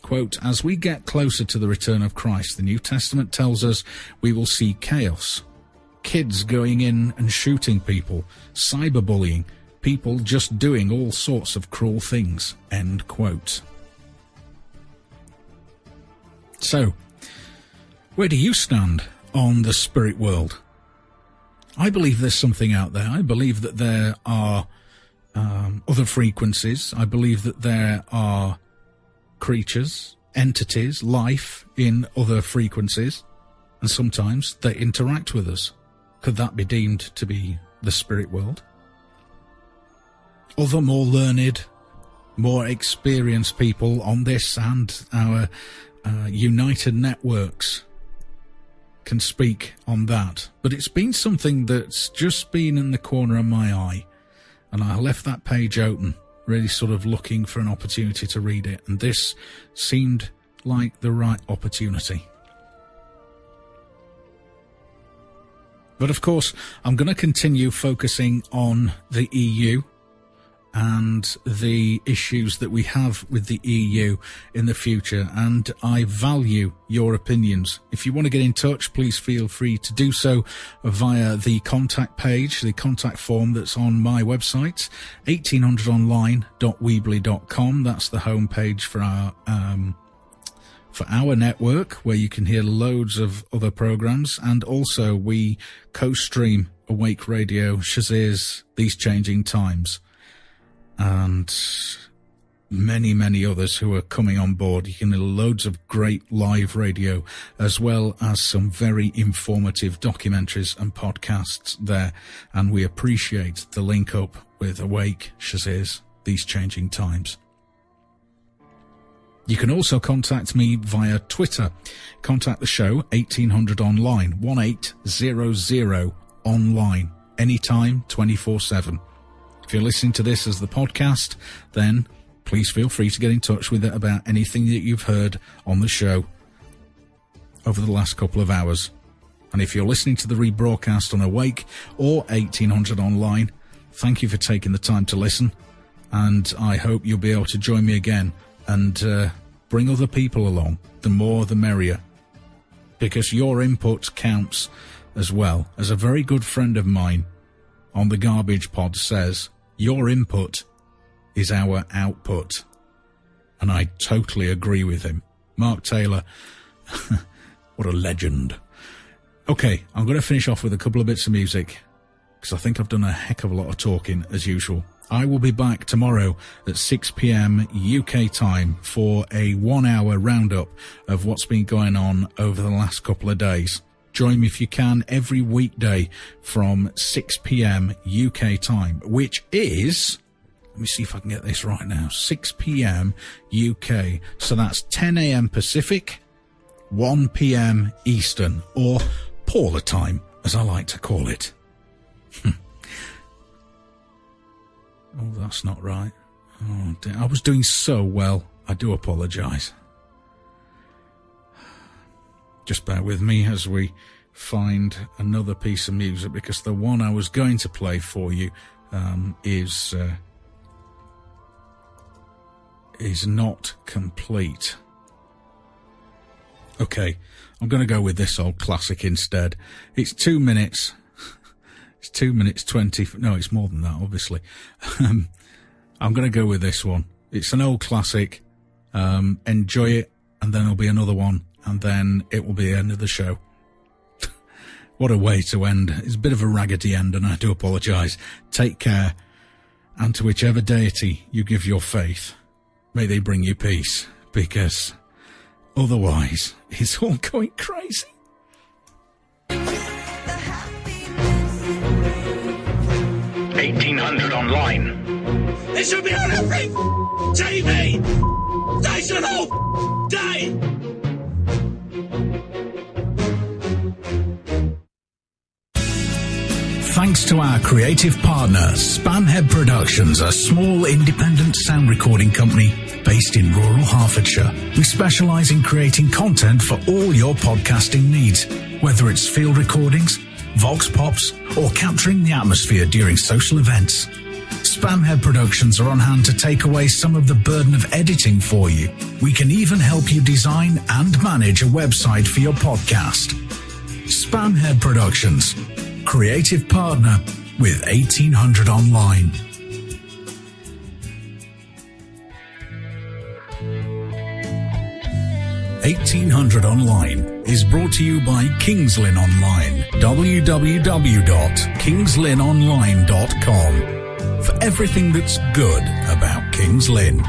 Quote, as we get closer to the return of Christ, the New Testament tells us we will see chaos, kids going in and shooting people, cyberbullying, people just doing all sorts of cruel things, end quote. So, where do you stand on the spirit world? I believe there's something out there. I believe that there are other frequencies. I believe that there are creatures, entities, life in other frequencies, and sometimes they interact with us. Could that be deemed to be the spirit world? Other more learned, more experienced people on this and our united networks can speak on that. But it's been something that's just been in the corner of my eye, and I left that page open, really sort of looking for an opportunity to read it, and this seemed like the right opportunity. But of course, I'm going to continue focusing on the EU and the issues that we have with the EU in the future, and I value your opinions. If you want to get in touch, please feel free to do so via the contact page, the contact form that's on my website, 1800online.weebly.com. That's the homepage for our network, where you can hear loads of other programs, and also we co-stream Awake Radio, Shazir's These Changing Times, and many, many others who are coming on board. You can hear loads of great live radio, as well as some very informative documentaries and podcasts there. And we appreciate the link up with Awake, Shazir's These Changing Times. You can also contact me via Twitter. Contact the show, 1800 online, 1800 online, anytime, 24/7. If you're listening to this as the podcast, then please feel free to get in touch with it about anything that you've heard on the show over the last couple of hours. And if you're listening to the rebroadcast on Awake or 1800 online, thank you for taking the time to listen. And I hope you'll be able to join me again and bring other people along. The more, the merrier. Because your input counts as well. As a very good friend of mine on the Garbage Pod says, your input is our output. And I totally agree with him. Mark Taylor, what a legend. Okay, I'm going to finish off with a couple of bits of music, because I think I've done a heck of a lot of talking as usual. I will be back tomorrow at 6 p.m. UK time for a 1-hour roundup of what's been going on over the last couple of days. Join me if you can every weekday from 6 p.m. UK time, which is, let me see if I can get this right now, 6 p.m. UK. So that's 10 a.m. Pacific, 1 p.m. Eastern, or Paula time, as I like to call it. Oh, that's not right. Oh, dear. I was doing so well. I do apologise. Just bear with me as we find another piece of music, because the one I was going to play for you is not complete. Okay, I'm going to go with this old classic instead. It's 2 minutes. It's 2 minutes 20. No, it's more than that, obviously. I'm going to go with this one. It's an old classic, Enjoy it, and then there'll be another one, and then it will be the end of the show. What a way to end. It's a bit of a raggedy end, and I do apologise. Take care, and to whichever deity you give your faith, may they bring you peace, because otherwise it's all going crazy. 1800 online. It should be on every TV station all day. Thanks to our creative partner, Spamhead Productions, a small independent sound recording company based in rural Hertfordshire. We specialise in creating content for all your podcasting needs, whether it's field recordings, vox pops, or capturing the atmosphere during social events. Spamhead Productions are on hand to take away some of the burden of editing for you. We can even help you design and manage a website for your podcast. Spamhead Productions, creative partner with 1800 Online. "1800 Online" is brought to you by Kings Lynn Online. www.kingslynnonline.com for everything that's good about Kings Lynn.